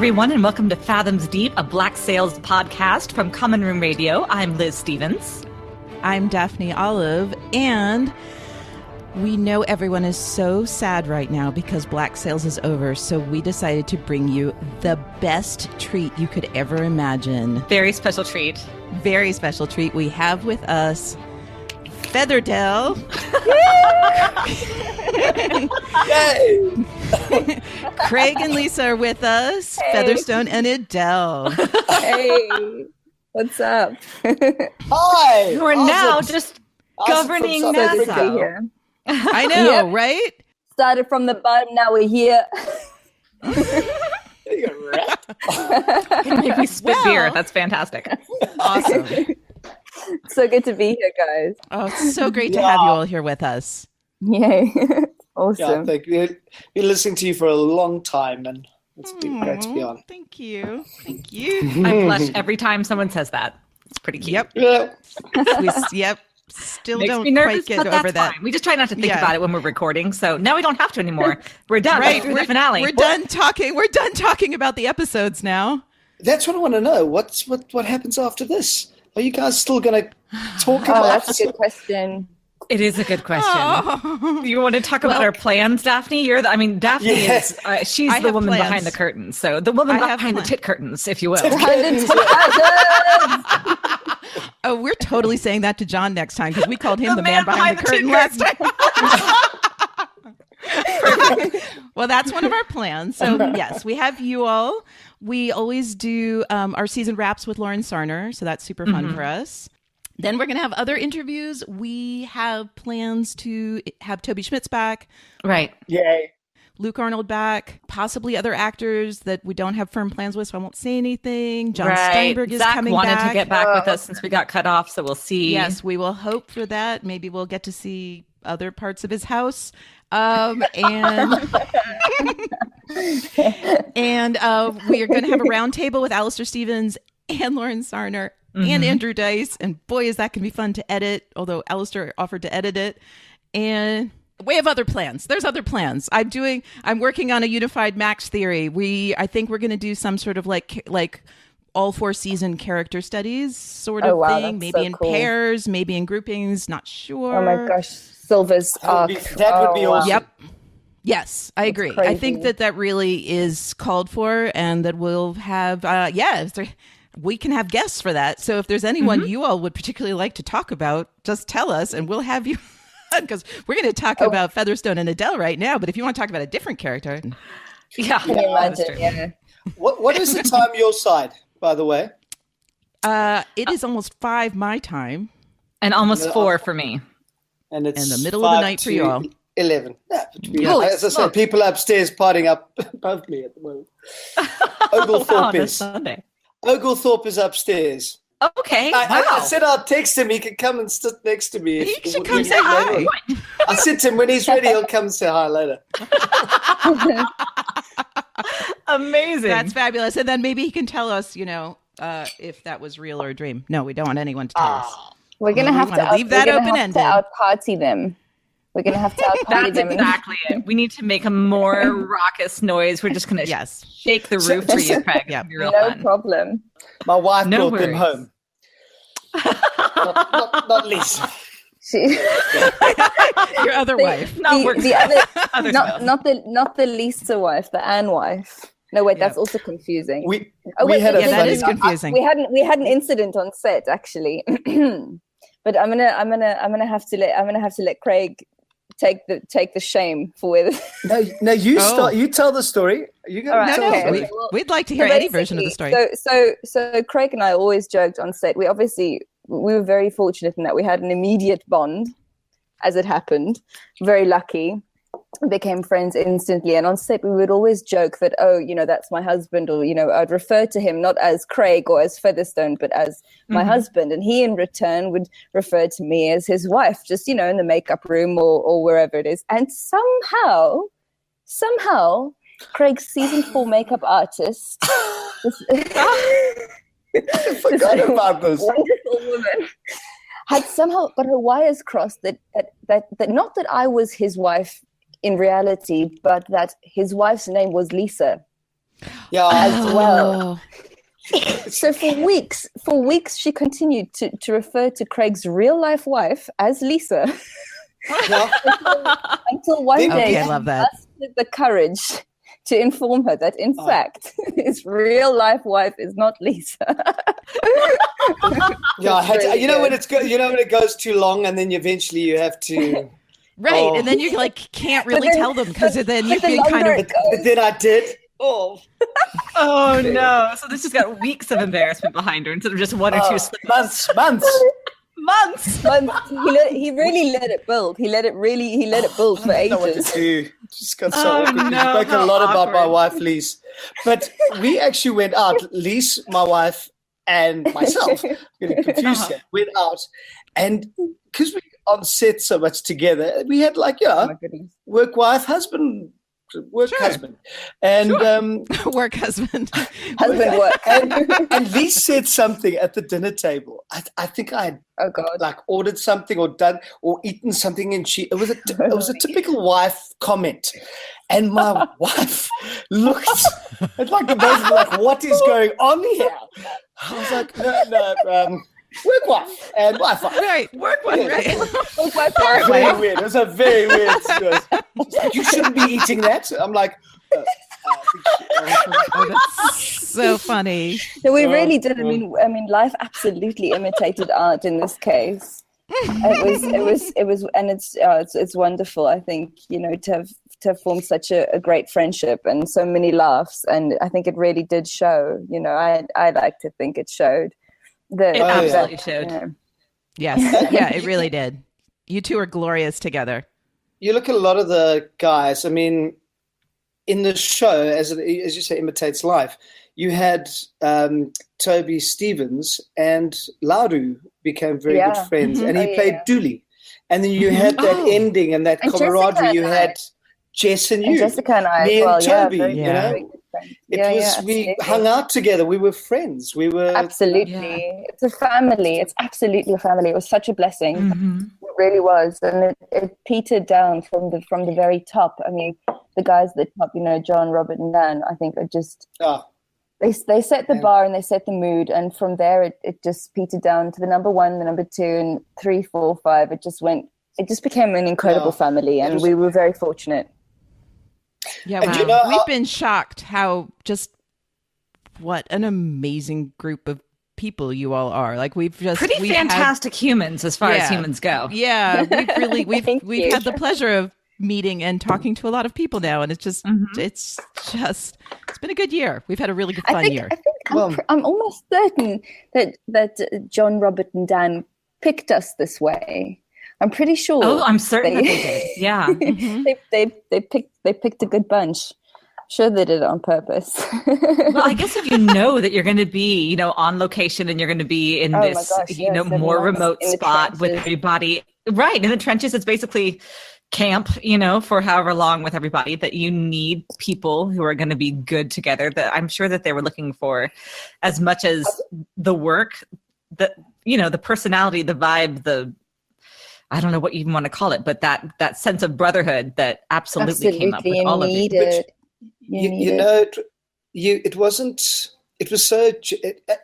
everyone, and welcome to Fathoms Deep, a Black Sails podcast from Common Room Radio. I'm Liz Stevens. I'm Daphne Olive, and we know everyone is so sad right now because Black Sails is over, so we decided to bring you the best treat you could ever imagine. Very special treat. Very special treat. We have with us FeatherDelle. Yay! Craig and Lisa are with us. Hey. Featherstone and Adele. Hey, what's up? Hi! Who are now just governing NASA. I know, right? Started from the bottom, now we're here. Make me spit beer. That's fantastic. Awesome. So good to be here, guys. Oh, it's so great to have you all here with us. Yay. Awesome. Yeah, been listening to you for a long time, and it's been great to be on. Thank you. Thank you. I blush every time someone says that. It's pretty cute. Yep. Yeah. Yep. Still Makes don't me nervous, quite get but over that's that. fine. We just try not to think about it when we're recording. So now we don't have to anymore. We're done. Right. We're the finale. We're done talking. We're done talking about the episodes now. That's what I want to know. What happens after this? Are you guys still going to talk about? Oh, that's a good question. It is a good question. You want to talk about our plans, Daphne? Daphne is she's the woman behind the curtains. So the woman behind the Tit Curtains, if you will. Oh, we're totally saying that to John next time because we called him the man behind the curtain last time. Well, that's one of our plans. So yes, we have you all. We always do our season wraps with Lauren Sarner. So that's super fun for us. Then we're going to have other interviews. We have plans to have Toby Schmitz back. Right. Yay. Luke Arnold back. Possibly other actors that we don't have firm plans with, so I won't say anything. John Steinberg is coming back. Zach wanted to get back with us since we got cut off, so we'll see. Yes, we will hope for that. Maybe we'll get to see other parts of his house. And we are going to have a roundtable with Alistair Stevens and Lauren Sarner and Andrew Dice. And boy, is that going to be fun to edit, although Alistair offered to edit it. And we have other plans. There's other plans. I'm working on a unified Max theory. I think we're going to do some sort of like all 4 season character studies sort of thing. Maybe in pairs, maybe in groupings. Not sure. Oh my gosh. Silver's arc. That would be awesome. Yep. Yes, I agree. Crazy. I think that really is called for, and that we'll have, we can have guests for that. So if there's anyone you all would particularly like to talk about, just tell us and we'll have you on, because we're going to talk about Featherstone and Adele right now. But if you want to talk about a different character. Can you imagine? Yeah. What is the time your side, by the way? It is almost 5 my time. And almost 4 for me. And it's in the middle of the night for you all. 11. As I said, people upstairs partying up above me at the moment. Oglethorpe is. Sunday. Oglethorpe is upstairs. Okay. I said I'll text him. He can come and sit next to me. He should come say hi. I said to him, when he's ready, he'll come and say hi later. Amazing. That's fabulous. And then maybe he can tell us, if that was real or a dream. No, we don't want anyone to tell us. We're going to have to leave that open-ended. Out-party them. We're going to have to out-party them. That's exactly it. We need to make a more raucous noise. We're just going to shake the roof for you, Craig. Yeah. No problem. My wife brought them home. not Lisa. Your other wife. Not the Lisa wife, the Anne wife. No, wait, that's also confusing. That is confusing. We had an incident on set actually, but I'm gonna have to let Craig take the shame for where. No, you start. You tell the story. You go. Right, tell okay. the story. We'd like to hear any version of the story. So Craig and I always joked on set. We were very fortunate in that we had an immediate bond, as it happened. Very lucky. Became friends instantly, and on set we would always joke that, that's my husband, or I'd refer to him not as Craig or as Featherstone but as my husband, and he in return would refer to me as his wife, just in the makeup room or wherever it is. And somehow Craig's season 4 makeup artist I forgot about this wonderful woman had somehow got her wires crossed that not that I was his wife in reality, but that his wife's name was Lisa. as well. So for weeks, she continued to refer to Craig's real life wife as Lisa. Until one day, I love that. Mustered the courage to inform her that, in fact, his real life wife is not Lisa. You know when it goes too long, and then eventually you have to. Right, and then you can't really tell them because then you've been kind of. But then I did. Oh no! So this has got weeks of embarrassment behind her instead of just one or two slips. Months. He really let it build. He let it build for ages. I don't know what to do. Just got so awkward. You spoke a lot about my wife, Lise. But we actually went out. Lise, my wife, and myself. Getting confused here. Went out, and because we on set so much together, we had work wife, husband. Husband and work husband work and Lise said something at the dinner table. I think I had ordered something or done or eaten something, and it was a typical wife comment, and my wife looked at the both of them what is going on here? I was like, no. Work wife and wife. Right, work wife. Right. Work wife. Very weird. It was a very weird situation. You shouldn't be eating that. I'm like, that's so funny. So we really did. I mean, life absolutely imitated art in this case. It was, and it's wonderful. I think to have formed such a great friendship and so many laughs, and I think it really did show. I like to think it showed. It absolutely showed. Yes. Yeah, it really did. You two are glorious together. You look at a lot of the guys, I mean, in the show, as you say, imitates life, you had Toby Stevens and Lauru became very good friends, and he played Dooley. And then you had that ending and that camaraderie. You had Jess and you. And Jessica and I me as well. and Toby, we hung out together. We were friends. We were absolutely. Yeah. It's a family. It's absolutely a family. It was such a blessing. Mm-hmm. It really was, and it petered down from the very top. I mean, the guys at the top, John, Robert, and Dan. I think are just they set the bar and they set the mood, and from there it just petered down to the number 1, the number 2, and 3, 4, 5. It just became an incredible family, and we were very fortunate. Yeah, wow. We've been shocked how what an amazing group of people you all are. Like we've fantastic humans as far as humans go. Yeah, we've had the pleasure of meeting and talking to a lot of people now, and it's been a good year. We've had a really fun year. I think I'm almost certain that John, Robert, and Dan picked us this way. I'm pretty sure. Oh, I'm certain that they did. Yeah. Mm-hmm. They picked a good bunch. Sure, they did it on purpose. Well, I guess if you know that you're going to be, on location and you're going to be in this, more remote spot with everybody, right? In the trenches, it's basically camp, for however long with everybody, that you need people who are going to be good together. That I'm sure that they were looking for as much as the work, the personality, the vibe, I don't know what you even want to call it, but that sense of brotherhood that absolutely came up with all of you. It was so,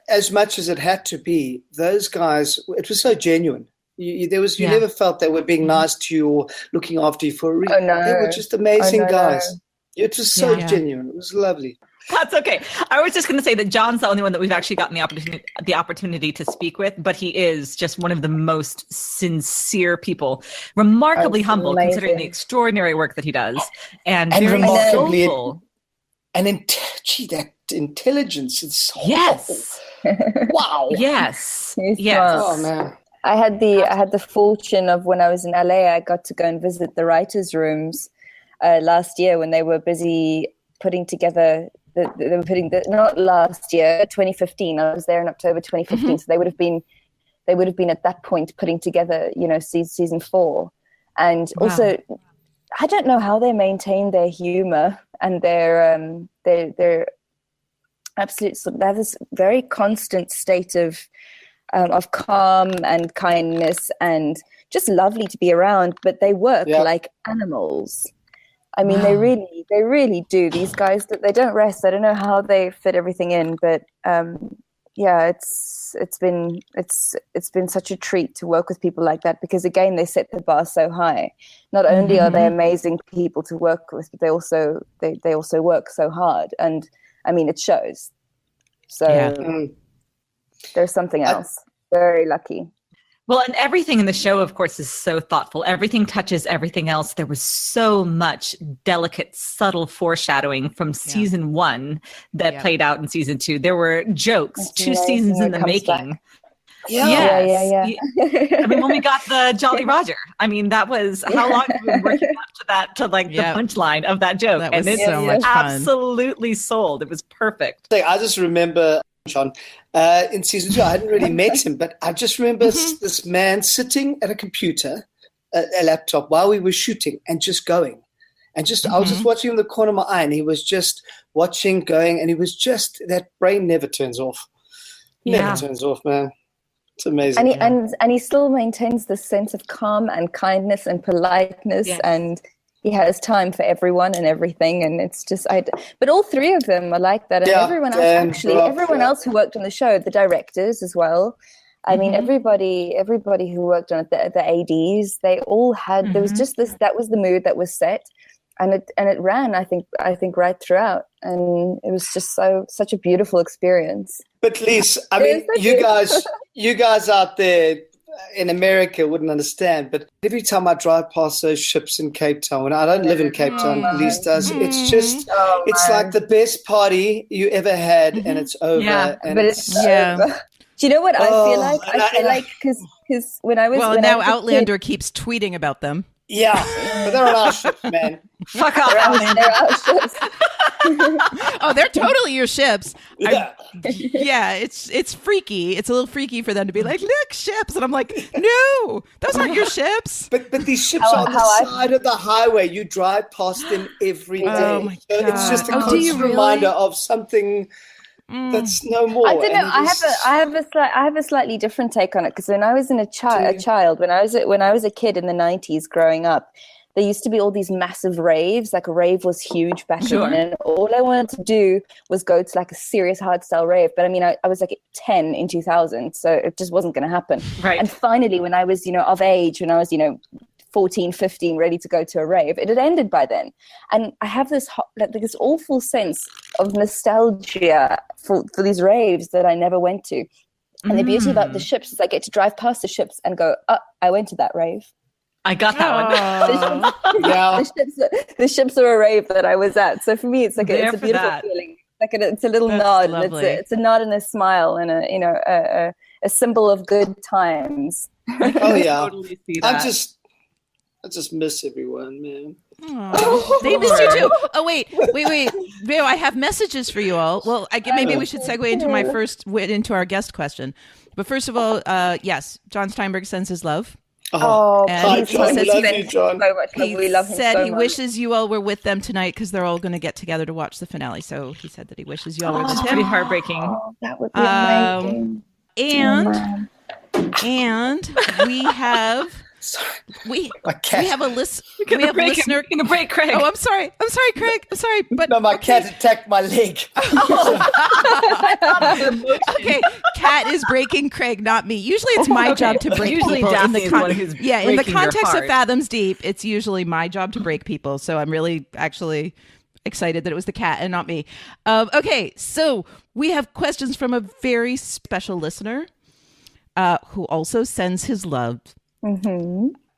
as much as it had to be, those guys, it was so genuine. You never felt they were being nice to you or looking after you for a reason. Oh, no. They were just amazing guys. It was so genuine. It was lovely. That's okay. I was just going to say that John's the only one that we've actually gotten the opportunity to speak with, but he is just one of the most sincere people, remarkably humble considering the extraordinary work that he does, and very remarkably soulful. And that intelligence is wow. Yes. Oh man. I had the fortune of, when I was in LA, I got to go and visit the writers' rooms last year when they were busy putting together. Not last year, 2015. I was there in October 2015. Mm-hmm. So they would have been at that point putting together, season 4. And also, I don't know how they maintain their humor and their absolute. They have this very constant state of calm and kindness and just lovely to be around. But they work like animals. I mean, they really do. These guys, they don't rest. I don't know how they fit everything in, but it's been such a treat to work with people like that, because again, they set the bar so high. Not only are they amazing people to work with, but they also work so hard, and I mean, it shows. So there's something else. Very lucky. Well, and everything in the show, of course, is so thoughtful. Everything touches everything else. There was so much delicate, subtle foreshadowing from season 1 that played out in season 2. There were jokes, 2 seasons in the making. Back. Yeah. I mean, when we got the Jolly Roger, I mean, that was how long have we been working up to that, to like the punchline of that joke. That was and so much fun. Absolutely sold. It was perfect. I just remember, John, in season 2, I hadn't really met him, but I just remember this man sitting at a computer, a laptop, while we were shooting, and just going. And just I was just watching in the corner of my eye, and he was just watching, going, and he was just, that brain never turns off. Never turns off, man. It's amazing. And he still maintains this sense of calm and kindness and politeness, and he has time for everyone and everything. And it's just, but all 3 of them are like that. And everyone else, everyone else who worked on the show, the directors as well. I mean, everybody who worked on it, the ADs, they all had, there was just this, that was the mood that was set. And it ran, I think right throughout, and it was just such a beautiful experience. But Lise, I mean, you guys out there in America wouldn't understand. But every time I drive past those ships in Cape Town, and I don't live in Cape Town, Lise does. It's just, it's like the best party you ever had, and it's over. Yeah, and but it's over. Do you know what I feel like? I feel like because when I was now Outlander keeps tweeting about them. Yeah, but they're on our ships, man. Fuck off, Outlander. They're our ships. Oh, they're totally your ships. Yeah. It's freaky. It's a little freaky for them to be like, look, ships. And I'm like, no, those aren't your ships. But these ships are on the side of the highway. You drive past them every day. Oh, my God. So it's just a constant reminder of something that's no more. I don't know. I have a slightly different take on it, because when I was a child, when I was a kid in the 90s growing up, there used to be all these massive raves. Like, a rave was huge back then, and all I wanted to do was go to like a serious hardstyle rave. But I mean, I was like 10 in 2000, so it just wasn't going to happen. Right. And finally, when I was of age, when I was 14, 15, ready to go to a rave, it had ended by then. And I have this awful sense of nostalgia for these raves that I never went to. And the beauty about the ships is I get to drive past the ships and go, I went to that rave. I got that one. Yeah. The ships are a rave that I was at. So for me, it's like it's a beautiful feeling. Like it's a little nod. It's a nod and a smile and a symbol of good times. Oh yeah. Totally see that. I just miss everyone, man. They miss you too. Oh wait. Vero, I have messages for you all. Well, maybe we should segue into our guest question. But first of all, yes, John Steinberg sends his love. And he says we love him so much. Wishes you all were with them tonight, because they're all going to get together to watch the finale. So he said that he wishes you all were with him. Pretty heartbreaking. That would be amazing. And we have. We have a list. We have a listener. We're gonna break Craig. Oh, I'm sorry, Craig. I'm sorry, but no, my cat attacked my leg. Okay, cat is breaking Craig, not me. Usually, it's my job to break people. Daphne is one who's in the context of Fathoms Deep, it's usually my job to break people. So I'm really actually excited that it was the cat and not me. Okay, so we have questions from a very special listener who also sends his love.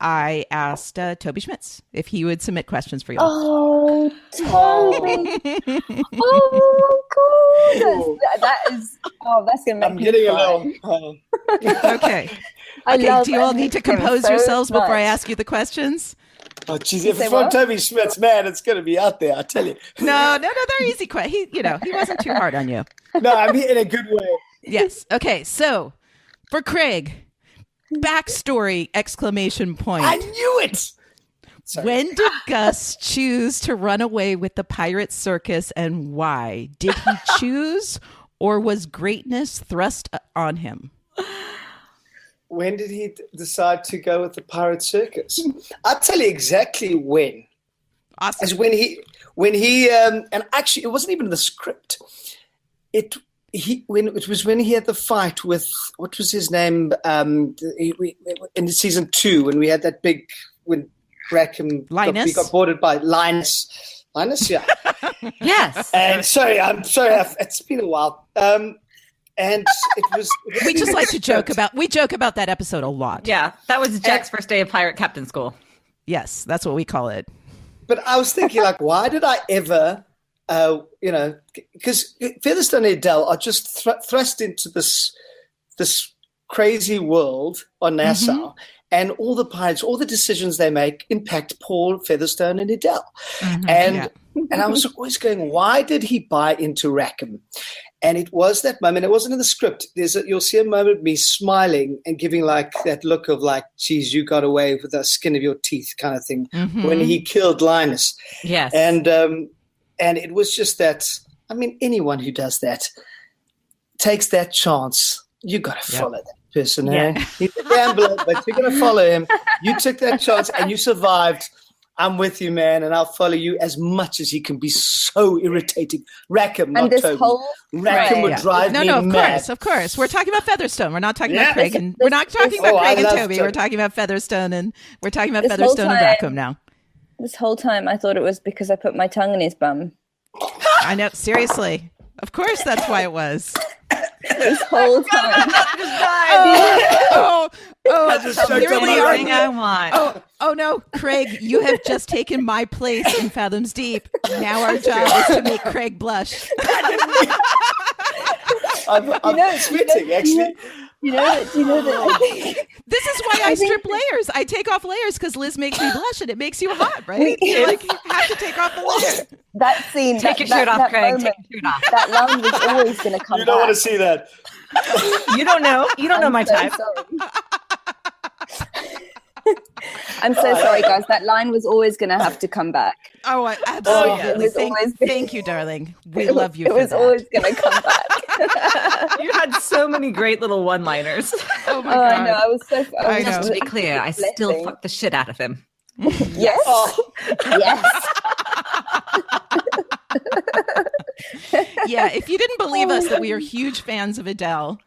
I asked Toby Schmitz if he would submit questions for you. Oh, Toby! Oh, cool! That's gonna make me getting cry. along. Okay. Do you all need to compose yourselves before I ask you the questions? Oh, geez, if it's from Toby Schmitz, man, it's going to be out there. I tell you. No, they're easy questions. He wasn't too hard on you. No, I mean in a good way. Yes. Okay. So, for Craig. Backstory! ! I knew it! Sorry. When did Gus choose to run away with the pirate circus, and why? Did he choose, or was greatness thrust on him? When did he decide to go with the pirate circus? I'll tell you exactly when. Awesome. Is when he and actually it wasn't even in the script. It was when he had the fight with, what was his name, in season 2 when we had that big, when Rackham got boarded by Linus, yeah. Yes. And I'm sorry, it's been a while. And it was. We just like to joke about that episode a lot. Yeah, that was Jack's first day of pirate captain school. Yes, that's what we call it. But I was thinking, like, why did I ever, because Featherstone and FeatherDelle are just thrust into this crazy world on Nassau, and all the pirates, all the decisions they make impact poor Featherstone and FeatherDelle. And I was always going, why did he buy into Rackham? And it was that moment. It wasn't in the script. You'll see a moment of me smiling and giving like that look of like, geez, you got away with the skin of your teeth kind of thing when he killed Linus. Yes. And it was just that, I mean, anyone who does that takes that chance. You got to follow that person. Yeah. He's a gambler, but you're going to follow him. You took that chance and you survived. I'm with you, man, and I'll follow you as much as he can be so irritating. Rackham, not Toby. Rackham would drive me mad. Of course. We're talking about Featherstone. We're not talking about Craig. And we're not talking about Craig and Toby. We're talking about Featherstone, and we're talking about Featherstone and Rackham now. This whole time, I thought it was because I put my tongue in his bum. I know. Seriously. Of course, that's why it was. This whole time. You're the thing I want. Oh no, Craig, you have just taken my place in Fathoms Deep. Now our job is to make Craig blush. I'm sweating, actually. You know that this is why I strip layers. I take off layers because Liz makes me blush, and it makes you hot, right? You have to take off the layer. That scene, take your shirt off, Craig. Moment, take your shirt off. That line was always going to come. You don't want to see that. You don't know. You don't know my type. I'm so sorry, guys. That line was always going to have to come back. Oh, absolutely. Thank you, darling. We love you. It was always going to come back. You had so many great little one-liners. Oh my God. I know. I was so. Just to be clear, I still fucked the shit out of him. Yes. Yes. Yeah, if you didn't believe us that we are huge fans of Adele.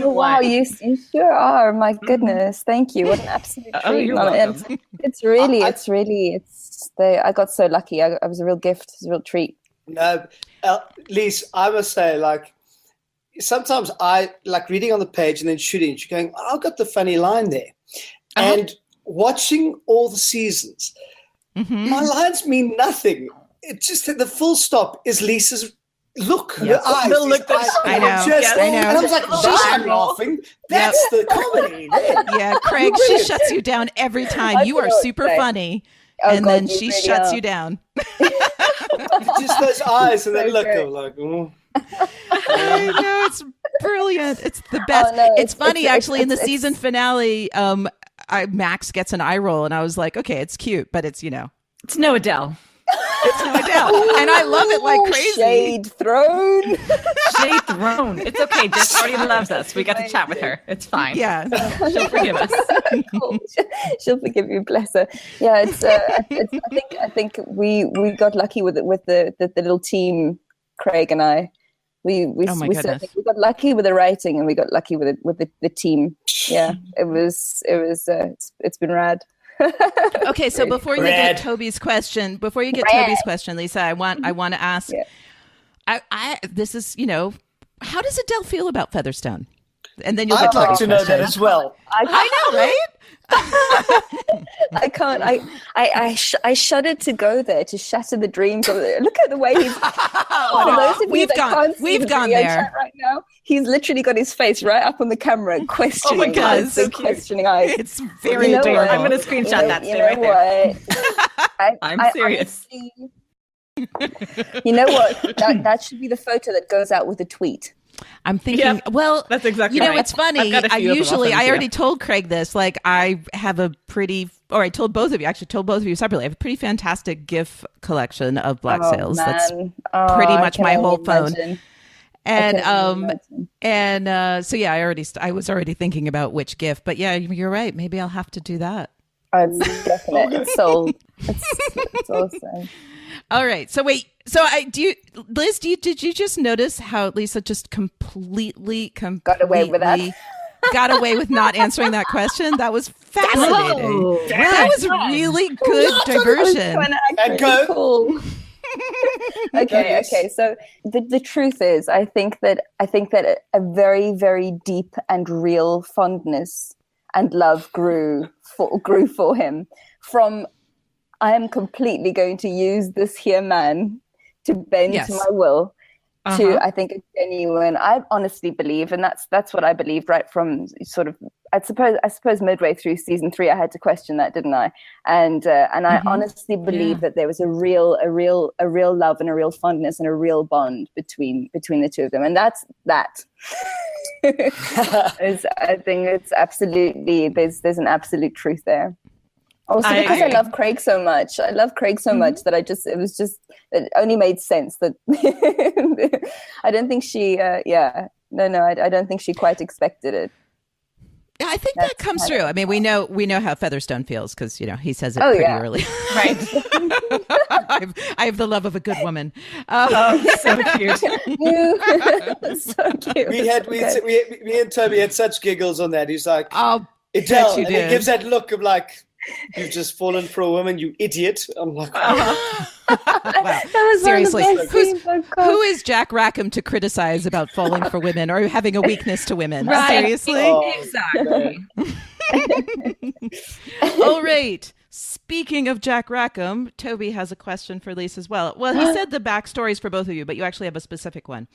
Oh, wow, you sure are. My goodness. Thank you. What an absolute treat. Oh, you're welcome. I got so lucky. I was a real gift. It was a real treat. No, Lise, I must say, like, sometimes I like reading on the page and then shooting. You're going, I've got the funny line there. And watching all the seasons, my lines mean nothing. It's just that the full stop is Lisa's look, her eyes. The look I know. I know. And I was like, I'm laughing. That's the comedy. Yeah, Craig, she shuts you down every time. You are super funny. And then she shuts you down. Just those eyes and that look. I'm like, oh. I know, it's brilliant. It's the best. Oh, no, it's funny, actually, in the season finale, Max gets an eye roll, and I was like, okay, it's cute, but it's It's no Adele. It's no Adele. And I love it like crazy. Shade thrown. Shade thrown. It's okay. Jess already loves us. We got to chat with her. It's fine. Yeah. She'll forgive us. She'll forgive you, bless her. Yeah, I think we got lucky with the little team, Craig and I. We got lucky with the writing, and we got lucky with the team. Yeah, it's been rad. Okay, so before you get Toby's question, Lisa, I want to ask. Yeah. This is how does Adele feel about Featherstone? And then I'd like to know that as well. I know, right? I can't. I shuddered to go there to shatter the dreams of it. Look at the way he's. We've gone there right now. He's literally got his face right up on the camera, questioning. Oh my God, so questioning eyes. It's very adorable. I'm going to screenshot that. Stay right there. I'm serious. You know what? That should be the photo that goes out with the tweet. I'm thinking, well, that's exactly right. It's funny. I already told Craig this, like I have I told both of you separately. I have a pretty fantastic GIF collection of Black Sails. Man. That's pretty much my whole phone. And so yeah, I was already thinking about which GIF, but yeah, you're right. Maybe I'll have to do that. It's definite. It's sold. It's awesome. All right. So wait. So Liz, did you just notice how Lisa just completely got away with that? Got away with not answering that question? That was fascinating. Whoa. That was really good diversion. And go. Cool. Okay. So the truth is, I think that a very, very deep and real fondness and love grew for him from, I am completely going to use this here man to bend to my will, to, I think, a genuine, I honestly believe, and that's what I believed right from sort of, I suppose midway through season 3, I had to question that, didn't I? And I honestly believe that there was a real love and a real fondness and a real bond between the two of them. And that's that. I think it's absolutely, there's an absolute truth there. Also, because I love Craig so much. I love Craig so much that it only made sense that I don't think she, I don't think she quite expected it. Yeah, I think that comes through. I mean, we know how Featherstone feels because, he says it pretty early. Right. I have the love of a good woman. So cute. So cute. Me and Toby had such giggles on that. He's like, "Oh, Adele," and he gives that look of like, "You've just fallen for a woman, you idiot." I'm like, wow. Seriously, who is Jack Rackham to criticize about falling for women or having a weakness to women? Right. Seriously? Exactly. All right. Speaking of Jack Rackham, Toby has a question for Lise as well. Well, he said the backstories for both of you, but you actually have a specific one.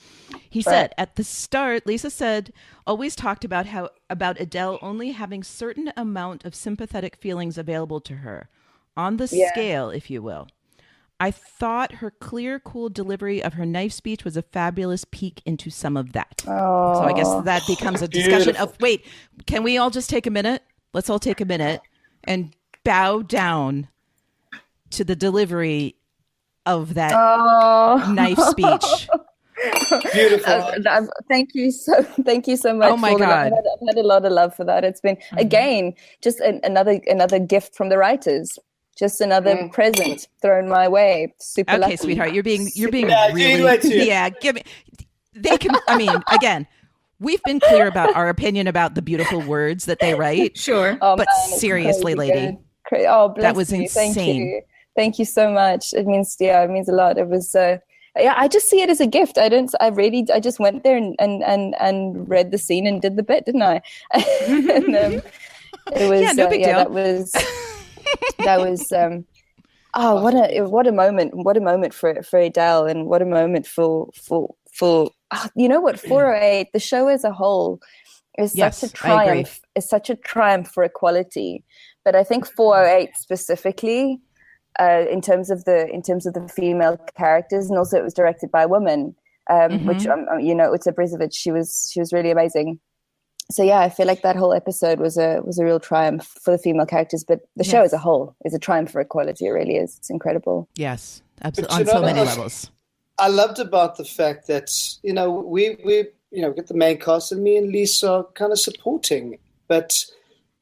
He said at the start, Lisa said, always talked about Adele only having certain amount of sympathetic feelings available to her, on the scale, if you will. I thought her clear, cool delivery of her knife speech was a fabulous peek into some of that. Oh, so I guess that becomes a discussion of, wait, can we all just take a minute? Let's all take a minute and bow down to the delivery of that knife speech. Beautiful. Thank you so much. Oh my God. I've had a lot of love for that. It's been again just another gift from the writers. Just another present thrown my way. Super okay, lucky. Sweetheart, you're being really give me. They can. I mean, again, we've been clear about our opinion about the beautiful words that they write. Sure, but seriously, lady, oh, bless that was you. insane. Thank you so much. It means it means a lot. It was. I just see it as a gift. I just went there and read the scene and did the bit, didn't I? And, it was no big deal. That was what a moment for Adele, and what a moment for you know what, 408, the show as a whole is such a triumph. It's such a triumph for equality, but I think 408 specifically, in terms of the female characters, and also it was directed by a woman, which Uta Brizovic, she was really amazing. So yeah, I feel like that whole episode was a real triumph for the female characters, but the show as a whole is a triumph for equality. It really is. It's incredible. Yes, absolutely, on so many levels. I loved about the fact that we get the main cast, and me and Lise are kind of supporting, but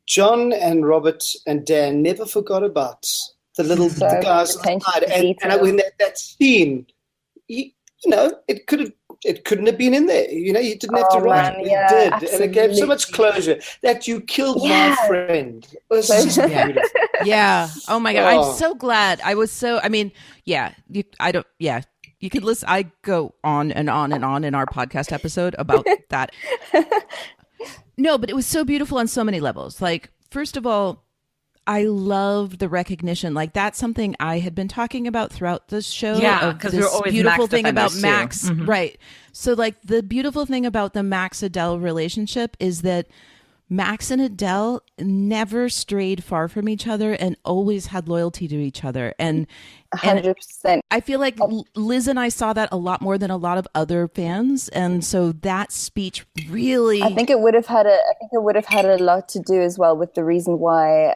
John and Robert and Dan never forgot about the guys on the side, and when that scene, it couldn't have been in there. You didn't have to write it. You did. Absolutely. And it gave so much closure that you killed my friend. It was just beautiful. Yeah. Oh my God. I'm so glad. I was so, I mean, you could listen. I go on and on and on in our podcast episode about that. No, but it was so beautiful on so many levels. Like, first of all, I love the recognition. Like, that's something I had been talking about throughout the show. Yeah, because we were always beautiful Max thing about Max, too. Right? So, like, the beautiful thing about the Max Adele relationship is that Max and Adele never strayed far from each other and always had loyalty to each other. And 100%. I feel like Liz and I saw that a lot more than a lot of other fans, and so that speech really. I think it would have had a lot to do as well with the reason why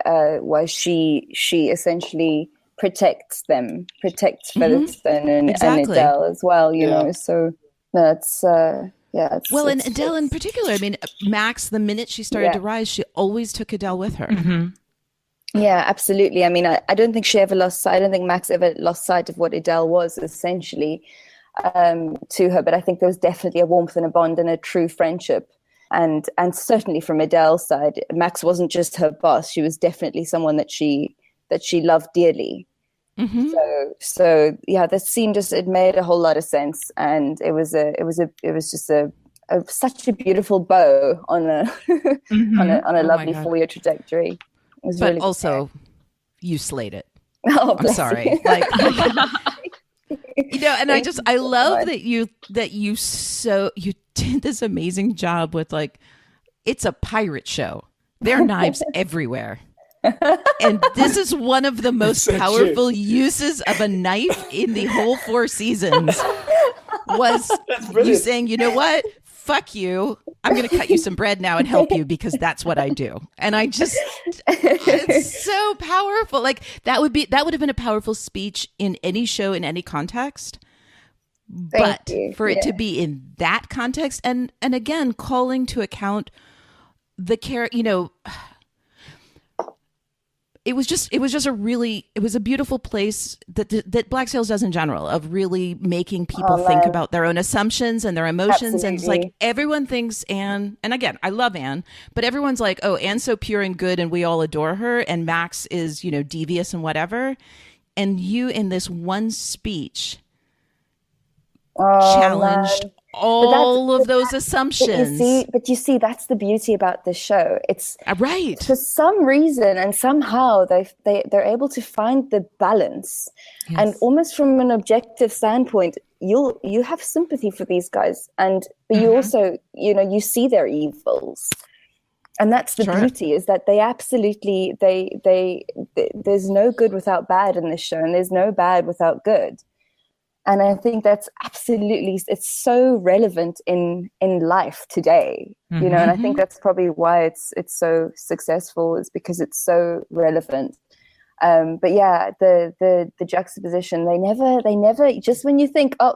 she essentially protects Featherstone and Adele as well. You know, so that's. And Adele in particular. I mean, Max, the minute she started to rise, she always took Adele with her. Mm-hmm. Yeah, absolutely. I mean, I don't think she ever lost sight. I don't think Max ever lost sight of what Adele was essentially to her. But I think there was definitely a warmth and a bond and a true friendship. And certainly from Adele's side, Max wasn't just her boss. She was definitely someone that she loved dearly. Mm-hmm. So yeah, the scene it made a whole lot of sense, and it was just such a beautiful bow on a on a lovely 4-year trajectory. But really also, you slayed it. Oh, I'm sorry. Like, and I love that you did this amazing job with, like, it's a pirate show. There are knives everywhere. And this is one of the most powerful uses of a knife in the whole 4 seasons. Was you saying, you know what? Fuck you. I'm going to cut you some bread now and help you because that's what I do. And it's so powerful. Like, that would have been a powerful speech in any show, in any context. But for it to be in that context, and again, calling to account the character, it was a beautiful place that Black Sails does in general, of really making people think about their own assumptions and their emotions. Absolutely. And it's like, everyone thinks Anne, and again, I love Anne, but everyone's like, oh, Anne's so pure and good and we all adore her, and Max is, devious and whatever. And you, in this one speech, challenged all of those assumptions. But you see, that's the beauty about this show. It's right. For some reason and somehow they're able to find the balance. Yes. And almost from an objective standpoint, you have sympathy for these guys, but you also, you see their evils. And that's the beauty, is that they absolutely there's no good without bad in this show, and there's no bad without good. And I think that's absolutely, it's so relevant in life today, and I think that's probably why it's so successful, is because it's so relevant. But yeah, the juxtaposition, they never, just when you think, oh,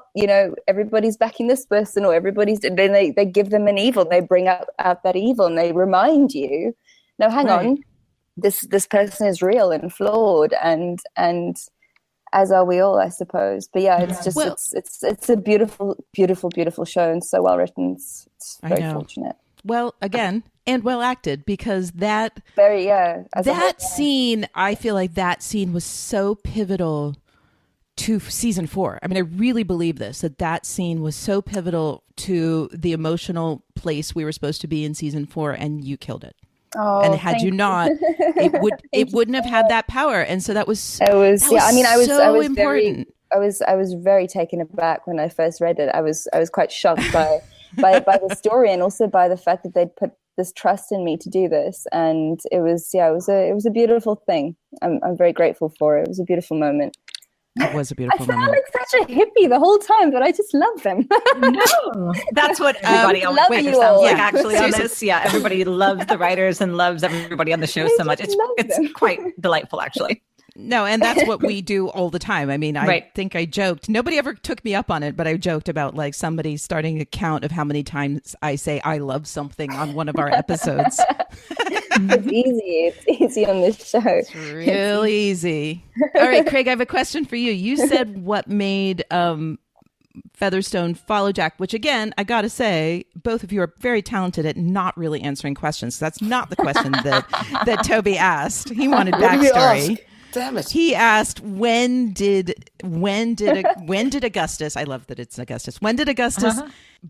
everybody's backing this person, or then they give them an evil, they bring out that evil, and they remind you, no, hang on, this person is real and flawed, and as are we all, I suppose. But yeah, it's just it's a beautiful, beautiful, beautiful show, and so well written. It's very fortunate. Well, again, and well acted, because that scene, I feel like that scene was so pivotal to season 4. I mean, I really believe that scene was so pivotal to the emotional place we were supposed to be in season 4, and you killed it. Oh, and had you not, it wouldn't have had that power. And so that was I was so important. I was very taken aback when I first read it. I was quite shocked by the story, and also by the fact that they'd put this trust in me to do this. And it was a beautiful thing. I'm very grateful for it. It was a beautiful moment. It was a beautiful moment. I sound like such a hippie the whole time, but I just love them. No, that's what everybody sounds like actually on this. Yeah, everybody loves the writers and loves everybody on the show so much. It's quite delightful, actually. No, and that's what we do all the time. I mean, I think I joked. Nobody ever took me up on it, but I joked about, like, somebody starting a count of how many times I say I love something on one of our episodes. It's easy. It's easy on this show. It's real easy. All right, Craig, I have a question for you. You said what made Featherstone follow Jack, which, again, I got to say, both of you are very talented at not really answering questions. So that's not the question that Toby asked. He wanted backstory. Damn it. He asked, when did Augustus, I love that it's Augustus, when did Augustus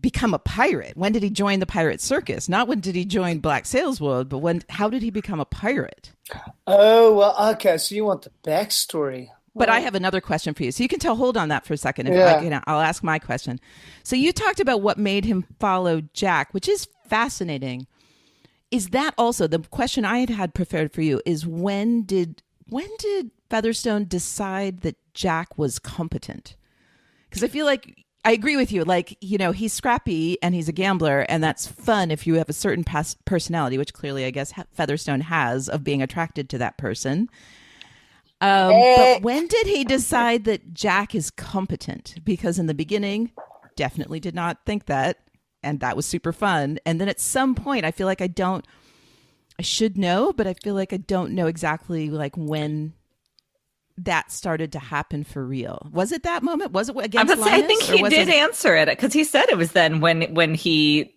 become a pirate? When did he join the pirate circus? Not when did he join Black Sails World, but how did he become a pirate? Oh, well, okay, so you want the backstory. But I have another question for you. So you can hold on that for a second. I'll ask my question. So you talked about what made him follow Jack, which is fascinating. Is that also, the question I had prepared for you is, when did Featherstone decide that Jack was competent? Because I feel like, I agree with you. Like, he's scrappy and he's a gambler, and that's fun if you have a certain personality, which clearly I guess Featherstone has, of being attracted to that person. But when did he decide that Jack is competent? Because in the beginning, definitely did not think that, and that was super fun. And then at some point, I feel like I should know, but I feel like I don't know exactly like when that started to happen for real. Was it that moment? Was it against Linus? I think he did answer it because he said it was then when he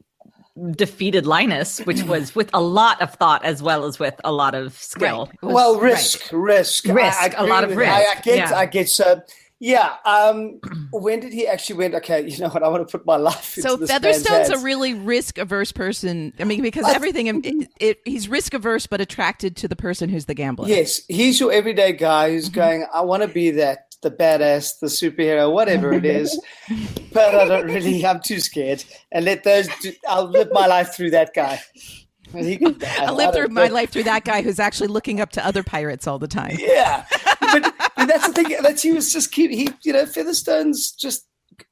defeated Linus, which was with a lot of thought as well as with a lot of skill. Right. Well, risk. A lot of risk. I get so. Yeah. When did he actually went? Okay, you know what? I want to put my life into this man's Featherstone's hands. a really risk-averse person. I mean, because everything he's risk-averse but attracted to the person who's the gambler. Yes, he's your everyday guy who's going, I want to be the badass, the superhero, whatever it is, but I don't really. I'm too scared, and I'll live my life through that guy. I live through my life through that guy who's actually looking up to other pirates all the time. Yeah, but that's the thing. That he was just Featherstone's just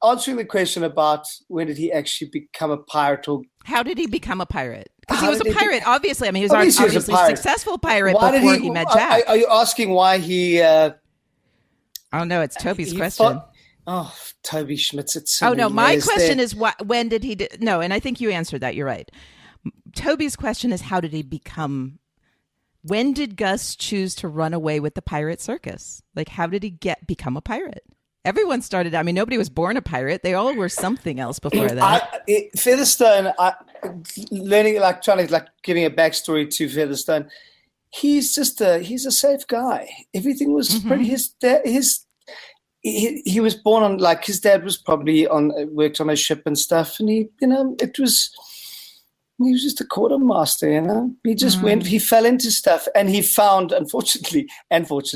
answering the question about when did he actually become a pirate, or how did he become a pirate? Because he was a pirate, obviously. I mean, he was obviously a successful pirate before he met Jack. Are you asking why he? Oh no, it's Toby's question. Toby Schmitz. My question is when did he? No, and I think you answered that. You're right. Toby's question is how did he become? When did Gus choose to run away with the pirate circus? Like, how did he become a pirate? Everyone started. I mean, nobody was born a pirate. They all were something else before that. Featherstone, giving a backstory to Featherstone. He's a safe guy. Everything was pretty. He was born on, like, his dad was probably worked on a ship and stuff, and he was just a quartermaster, He just he fell into stuff, and he found, unfortunately,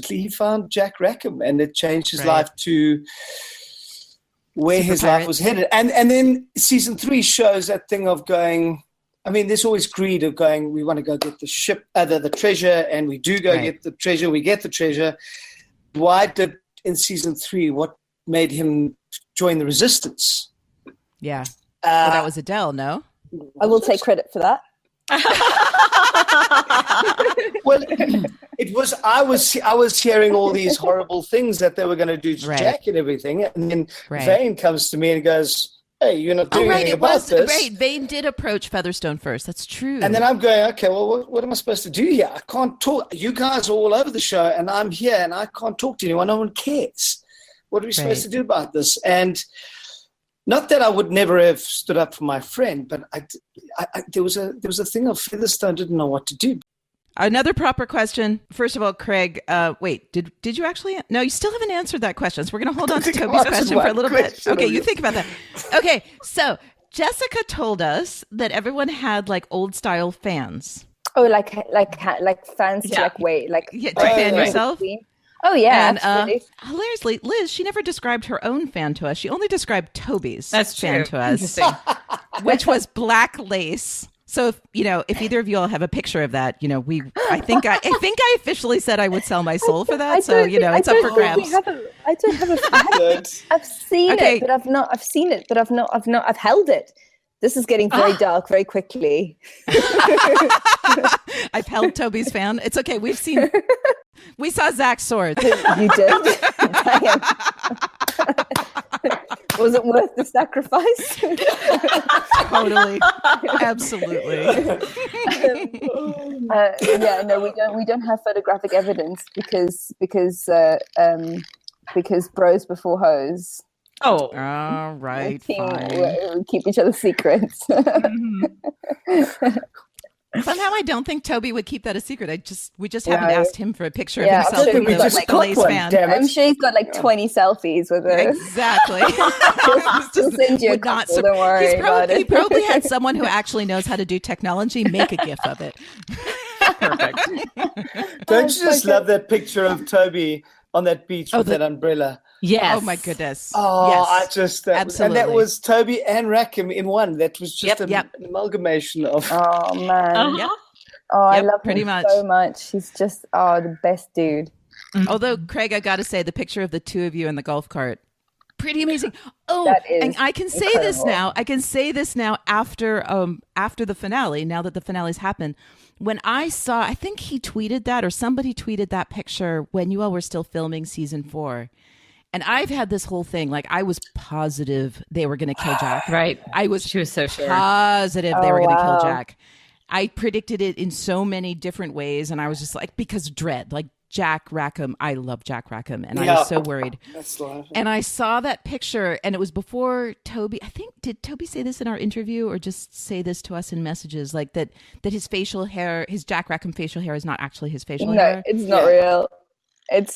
he found Jack Rackham, and it changed his life to where his life was headed. And then season 3 shows that thing of going, I mean, there's always greed of going, we want to go get the ship, the treasure, and we do go get the treasure, we get the treasure. In season 3, what made him join the resistance? Yeah. That was Adele, no? I will take credit for that. Well, it was. I was hearing all these horrible things that they were going to do to Jack and everything, and then Vane comes to me and goes, "Hey, you're not doing anything about this." Right, Vane did approach Featherstone first. That's true. And then I'm going, okay, well, what am I supposed to do here? I can't talk. You guys are all over the show, and I'm here, and I can't talk to anyone. No one cares. What are we supposed to do about this? And not that I would never have stood up for my friend, but there was a thing of Featherstone didn't know what to do. Another proper question. First of all, Craig, wait, did you actually? No, you still haven't answered that question. So we're going to hold on to Toby's question for a little bit. Okay, you think about that. Okay, so Jessica told us that everyone had like old style fans. Oh, like fans to fan yourself. Oh yeah, and absolutely. Hilariously, Liz, she never described her own fan to us. She only described Toby's fan to us, which was black lace. So if either of you all have a picture of that, I think I officially said I would sell my soul for that. So it's up for grabs. I don't have a. I've seen it, but I've not. I've seen it, but I've not. I've held it. This is getting very dark very quickly. I've held Toby's fan. It's okay. We saw Zach's sword. You did? Was it worth the sacrifice? Totally. Absolutely. We don't have photographic evidence because bros before hoes. Oh, all right. We keep each other's secrets. Somehow I don't think Toby would keep that a secret. We just haven't asked him for a picture of himself with a lace fan. I'm sure he's got like 20 selfies with it. Exactly. He'll send you a couple, don't worry about it. He probably had someone who actually knows how to do technology make a GIF of it. Perfect. Don't you just love that picture of Toby on that beach with that umbrella? Yes. Oh my goodness. Oh, yes. I just absolutely. And that was Toby and Rackham in one. That was just an amalgamation of. Oh man. Yep. Oh, I love him so much. He's just the best dude. Mm-hmm. Although Craig, I got to say, the picture of the two of you in the golf cart, pretty amazing. Oh, and I can say this now. I can say this now after the finale. Now that the finale's happened. When I think he tweeted that or somebody tweeted that picture when you all were still filming season 4. And I've had this whole thing, like I was positive they were going to kill Jack. Right. She was so sure. Positive they were going to kill Jack. I predicted it in so many different ways, and I was just like, because dread, like Jack Rackham. I love Jack Rackham, and I was so worried. And I saw that picture, and it was before Toby. I think, did Toby say this in our interview, or just say this to us in messages, like that his facial hair, his Jack Rackham facial hair, is not actually his facial hair? No, it's not real. I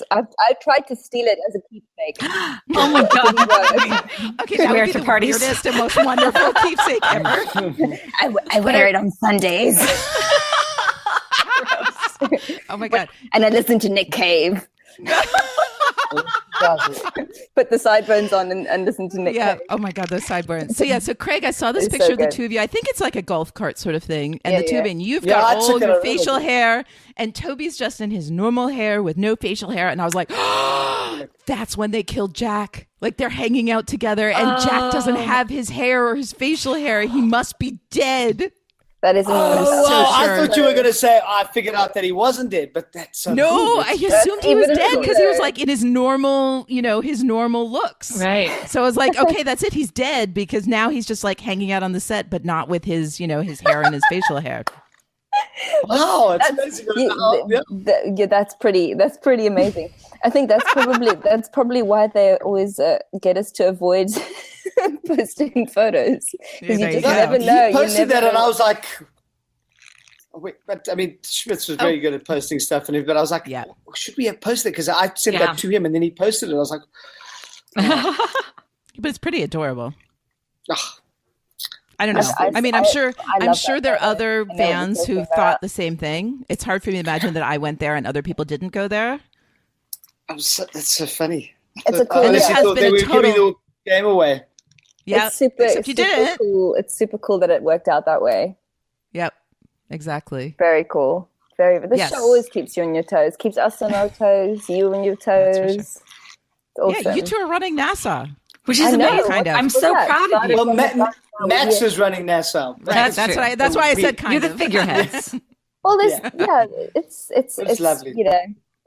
tried to steal it as a keepsake. Oh my god! Okay, that would be the weirdest and most wonderful keepsake ever. I wear it on Sundays. Oh my god! And I listen to Nick Cave. Put the sideburns on and listen to Nick Cave. Oh my god, those sideburns. So Craig, I saw this picture of the two of you. I think it's like a golf cart sort of thing. And the two of you, you've got all your facial hair, and Toby's just in his normal hair with no facial hair. And I was like, that's when they killed Jack. Like they're hanging out together, and Jack doesn't have his hair or his facial hair. He must be dead. That isn't. I thought you were going to say I figured out that he wasn't dead, but that's so no. cool. I assumed he was dead because he was like in his normal, his normal looks. Right. So I was like, okay, that's it. He's dead because now he's just like hanging out on the set, but not with his, his hair and his facial hair. Wow, that's amazing. That's pretty amazing. I think that's probably why they always get us to avoid posting photos, because you just never know. He posted that, and I was like, wait, but I mean, Schmitz was very good at posting stuff, but I was like, should we have posted it? Because I sent that to him, and then he posted it. I was like, but it's pretty adorable. I don't know. I'm sure there are other fans who thought the same thing. It's hard for me to imagine that I went there and other people didn't go there. That's so funny. It's a cool. Unless you thought they were giving the game away. Yeah, it's super cool. It's super cool that it worked out that way. Yep, exactly. Very cool. The show always keeps you on your toes. Keeps us on our toes. You on your toes. It's awesome. Yeah, you two are running NASA. Which is amazing. I'm so proud of you. Well, Max is running NASA. Right. That's why I said kind of. You're the figureheads. Well, it's lovely.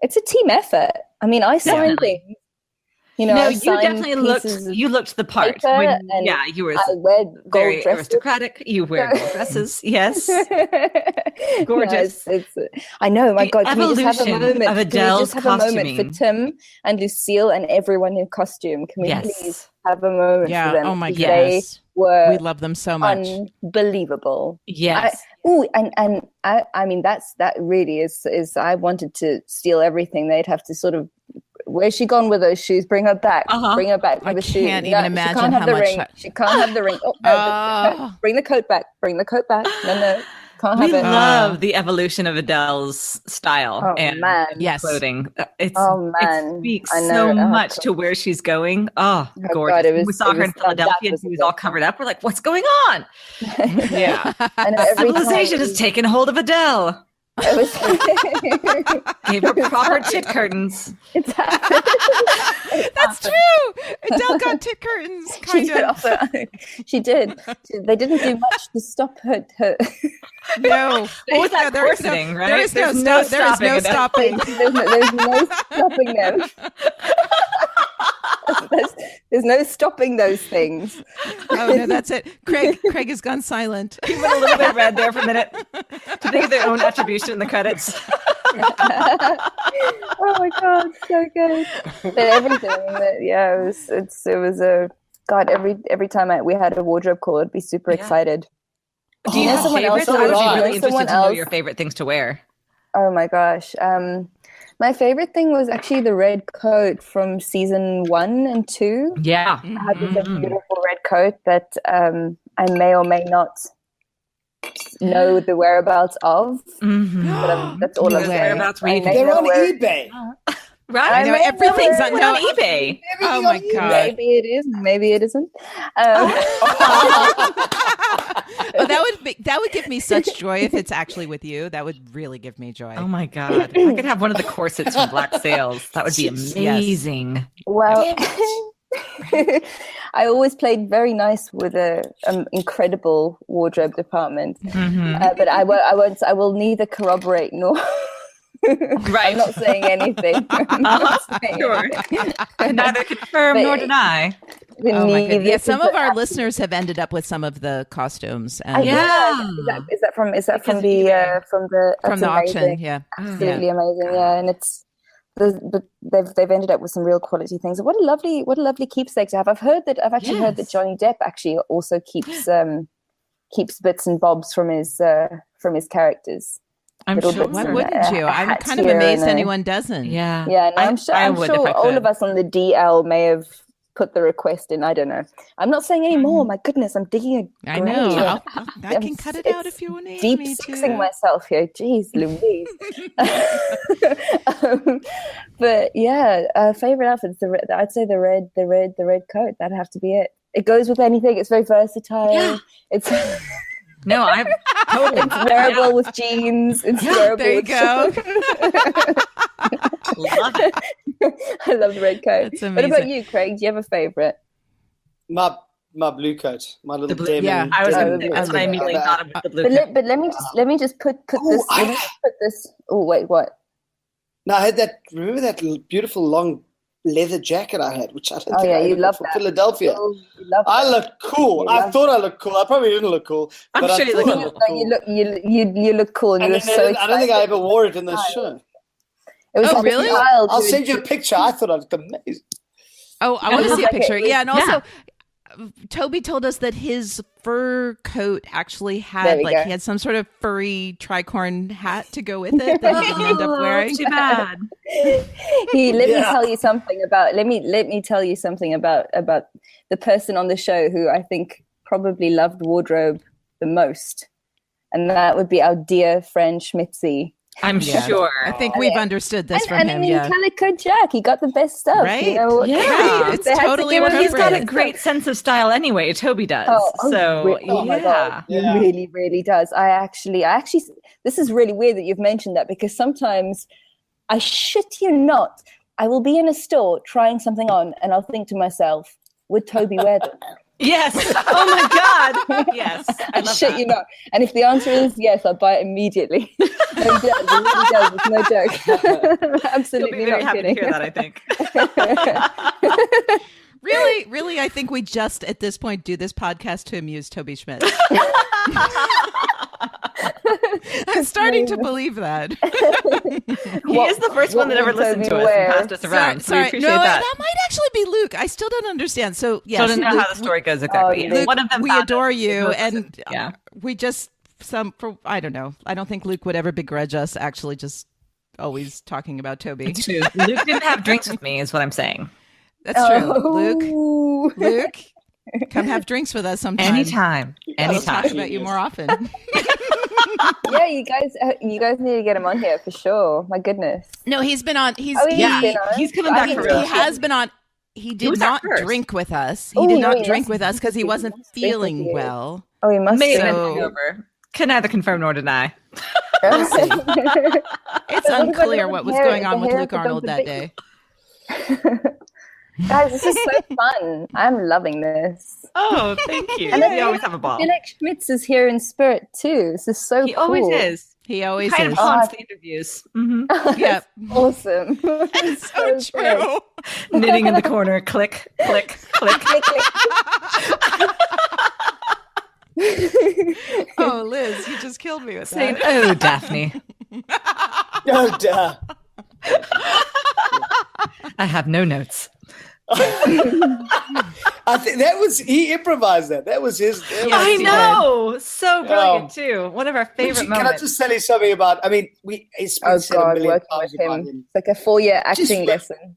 It's a team effort. I mean, I sign things. You definitely looked the part. You were very aristocratic. You wear gold dresses. Yes. Gorgeous. I know, my God. Can we just have a moment? Of Adele's costuming. For Tim and Lucille and everyone in costume? Can we please have a moment for them? Oh my goodness. We love them so much. Unbelievable. Yes. I mean, that really is. I wanted to steal everything. They'd have to sort of. Where's she gone with those shoes? Bring her back. Bring her back for the shoes. I can't even imagine how much. She can't have the ring. Oh, no, bring the coat back. Bring the coat back. No. Can't have it. We love the evolution of Adele's style and clothing. It speaks so much to where she's going. Oh, gorgeous. We saw her in Philadelphia and she was all covered up. We're like, what's going on? Yeah. Civilization has taken hold of Adele. Gave her proper tit curtains. That's true. Adele got tit curtains. She did. They didn't do much to stop her. No. There is no stopping. There's no stopping them. There's no stopping those things. Oh no, that's it. Craig has gone silent. He went a little bit red there for a minute to think of their own attribution in the credits. Oh my God, so good. But everything, it was a God. Every time we had a wardrobe call, I'd be super excited. Do you have favorites? I would be really interested to know your favorite things to wear. Oh my gosh. My favorite thing was actually the red coat from season 1 and 2. Yeah. I had this beautiful red coat that I may or may not know the whereabouts of. But that's all I'm saying. They're on eBay. Right? I know everything's on eBay. Oh my God. Maybe it is, maybe it isn't. That would give me such joy if it's actually with you. That would really give me joy. Oh my God. I could have one of the corsets from Black Sails. That would be amazing. Yes. Well, I always played very nice with an incredible wardrobe department. But I will neither corroborate nor Right. I'm not saying anything. Sure. Neither confirm nor deny. Oh my goodness. Yeah, some of our listeners have ended up with some of the costumes. And is that from the auction? Yeah, absolutely amazing. Yeah, and they've ended up with some real quality things. What a lovely keepsake to have. I've heard that Johnny Depp actually also keeps bits and bobs from his characters. I'm sure. Why wouldn't you? I'm kind of amazed anyone doesn't. Yeah. Yeah, no, I'm sure all of us on the DL may have put the request in. I don't know. I'm not saying any more. My goodness, I'm digging a grave. I know. I can cut it out if you want to. Deep sexing myself here. Jeez, Louise. But yeah, favorite outfits. I'd say the red coat. That'd have to be it. It goes with anything. It's very versatile. Yeah. It's. No, I'm totally. It's wearable with jeans. It's wearable. There you go. Love it. I love the red coat. What about you, Craig? Do you have a favorite? My blue coat, my little demon. Yeah, I was immediately thought about the blue coat. But let me just put this. Oh wait, what? No, I had remember that beautiful long leather jacket I had, which I don't think I had love from that. Philadelphia. Oh, I looked cool. I thought I looked cool. I probably didn't look cool. I'm but sure you look cool. You look cool, and you were so. I don't think I ever wore it in the show. It was really? I'll send you a picture. I thought I looked amazing. Oh, I want to see a picture. Yeah, and also Toby told us that his fur coat actually had he had some sort of furry tricorn hat to go with it that he didn't end up wearing. Too bad. Let me tell you something about the person on the show who I think probably loved wardrobe the most, and that would be our dear friend Schmitzy. I'm sure. I think we've understood this from him. Yeah, Calico Jack, he got the best stuff. Right? You know, yeah, it's totally appropriate. He's got a great sense of style anyway. Toby does. My God, he really, really does. I actually, this is really weird that you've mentioned that, because sometimes, I shit you not, I will be in a store trying something on, and I'll think to myself, would Toby wear them? Yes. Oh my God. Yes. I love shit that. You know. And if the answer is yes, I'll buy it immediately. It really does. It's no joke. Absolutely You'll be very not happy kidding. to hear that, I think. Really, I think we just at this point do this podcast to amuse Toby Schmitz. I'm starting to believe that. He is the first one that ever listened to us and passed us around. So we appreciate that. That might actually be Luke. I still don't understand. So yes, don't know how the story goes exactly. Luke, one of them we adore you, and we just I don't know. I don't think Luke would ever begrudge us actually just always talking about Toby. It's true. Luke didn't have drinks with me, is what I'm saying. That's true. Luke, come have drinks with us sometime. Anytime. We'll talk about you more often. Yeah, you guys need to get him on here for sure. My goodness. No, he's been on. He's coming back for real. He has been on. He did not drink with us. He did not drink with us because he wasn't feeling well. Oh, he must have been hungover. Can neither confirm nor deny. It's unclear what was going on with Luke Arnold that day. Guys, this is so fun. I'm loving this. Oh, thank you. And we always have a ball. I feel like Schmitz is here in spirit too. This is so He cool. always is. He always kind is. of haunts the interviews. Mm-hmm. Yeah. Awesome. It's so true. Knitting in the corner. Click, click, click. Click, click. Oh, Liz, you just killed me with Saying, that. oh, Daphne. No, duh. I have no notes. I think he improvised that. That was his. I know. So brilliant too. One of our favorite moments. Can I just tell you something about? I mean, he's been said a million times about him. It's like a 4-year acting lesson.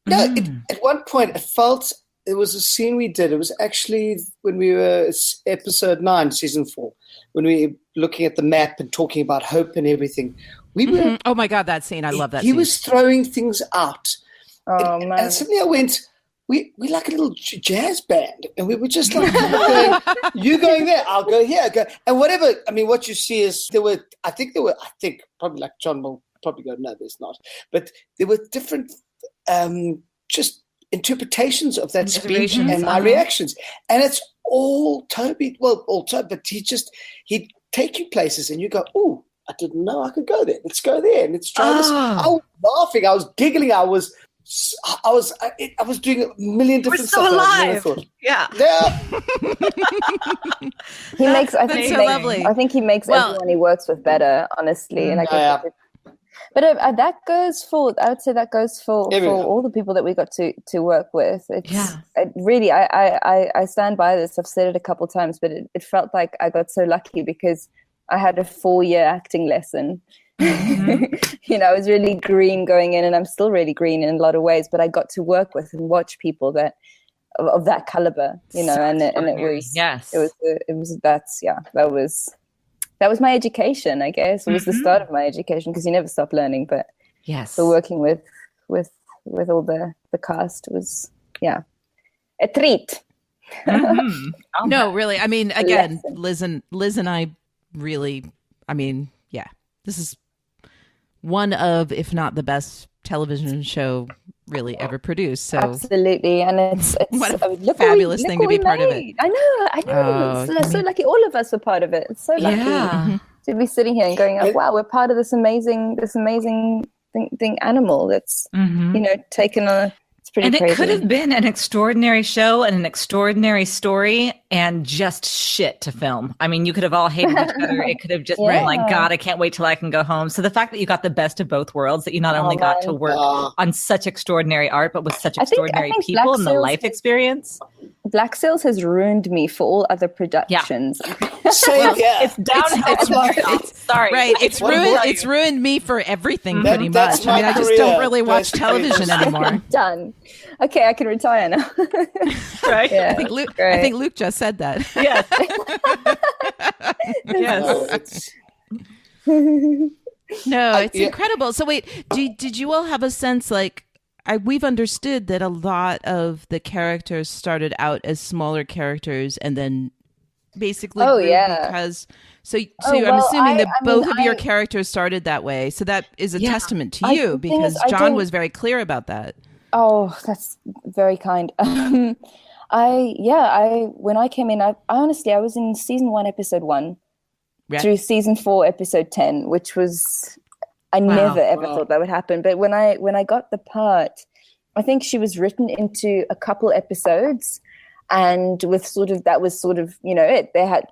No, at one point it felt there was a scene we did. It was actually when we were episode 9, season 4, when we were looking at the map and talking about hope and everything. We were. Oh my God, that scene! I love that. He was throwing things out. Oh man! And suddenly I went, we like a little jazz band, and we were just like, you going there, I'll go here, and whatever. I mean, what you see is I think probably like John will probably go, no, there's not, but there were different, just interpretations of that speech and my reactions, and it's all Toby. Well, all Toby, but he'd take you places, and you go, oh, I didn't know I could go there. Let's go there, and let's try this. I was laughing, I was giggling, I was I was doing a million different stuff. Alive. Yeah. He makes. I think so lovely. I think he makes everyone he works with better. Honestly, and But that goes for. I would say that goes for all the people that we got to work with. It really. I stand by this. I've said it a couple times, but it felt like I got so lucky because I had a 4-year acting lesson. Mm-hmm. I was really green going in, and I'm still really green in a lot of ways. But I got to work with and watch people that of that caliber. And it was that was my education, I guess. It was the start of my education because you never stop learning. But so working with all the cast was a treat. Mm-hmm. No, really. I mean, again, Liz and I really. I mean, this is one of, if not the best television show really ever produced. So absolutely, and it's what a fabulous thing to be part of it. I know. It's so lucky. All of us were part of it. It's so lucky to be sitting here and going, "Oh, wow, we're part of this amazing thing animal that's taken a." It's pretty crazy. It could have been an extraordinary show and an extraordinary story and just shit to film. I mean, you could have all hated each other. It could have just been like, God, I can't wait till I can go home. So the fact that you got the best of both worlds, that you not only got to work on such extraordinary art, but with such extraordinary people and the life experience. Black Sails has ruined me for all other productions. It's downhill. Sorry. Right. It's ruined me for everything pretty much. I mean, I just don't really watch television anymore. Done. Okay, I can retire now. Right? Yeah. I think Luke just said that. Yes. Yes. No, it's incredible. So wait, did you all have a sense we've understood that a lot of the characters started out as smaller characters and then basically because I'm assuming that both of your characters started that way. So that is a testament to you because John was very clear about that. Oh, that's very kind. When I came in, I honestly was in season 1, episode 1 through season 4, episode 10, which was I never ever thought that would happen. But when I got the part, I think she was written into a couple episodes, and with that was it. There had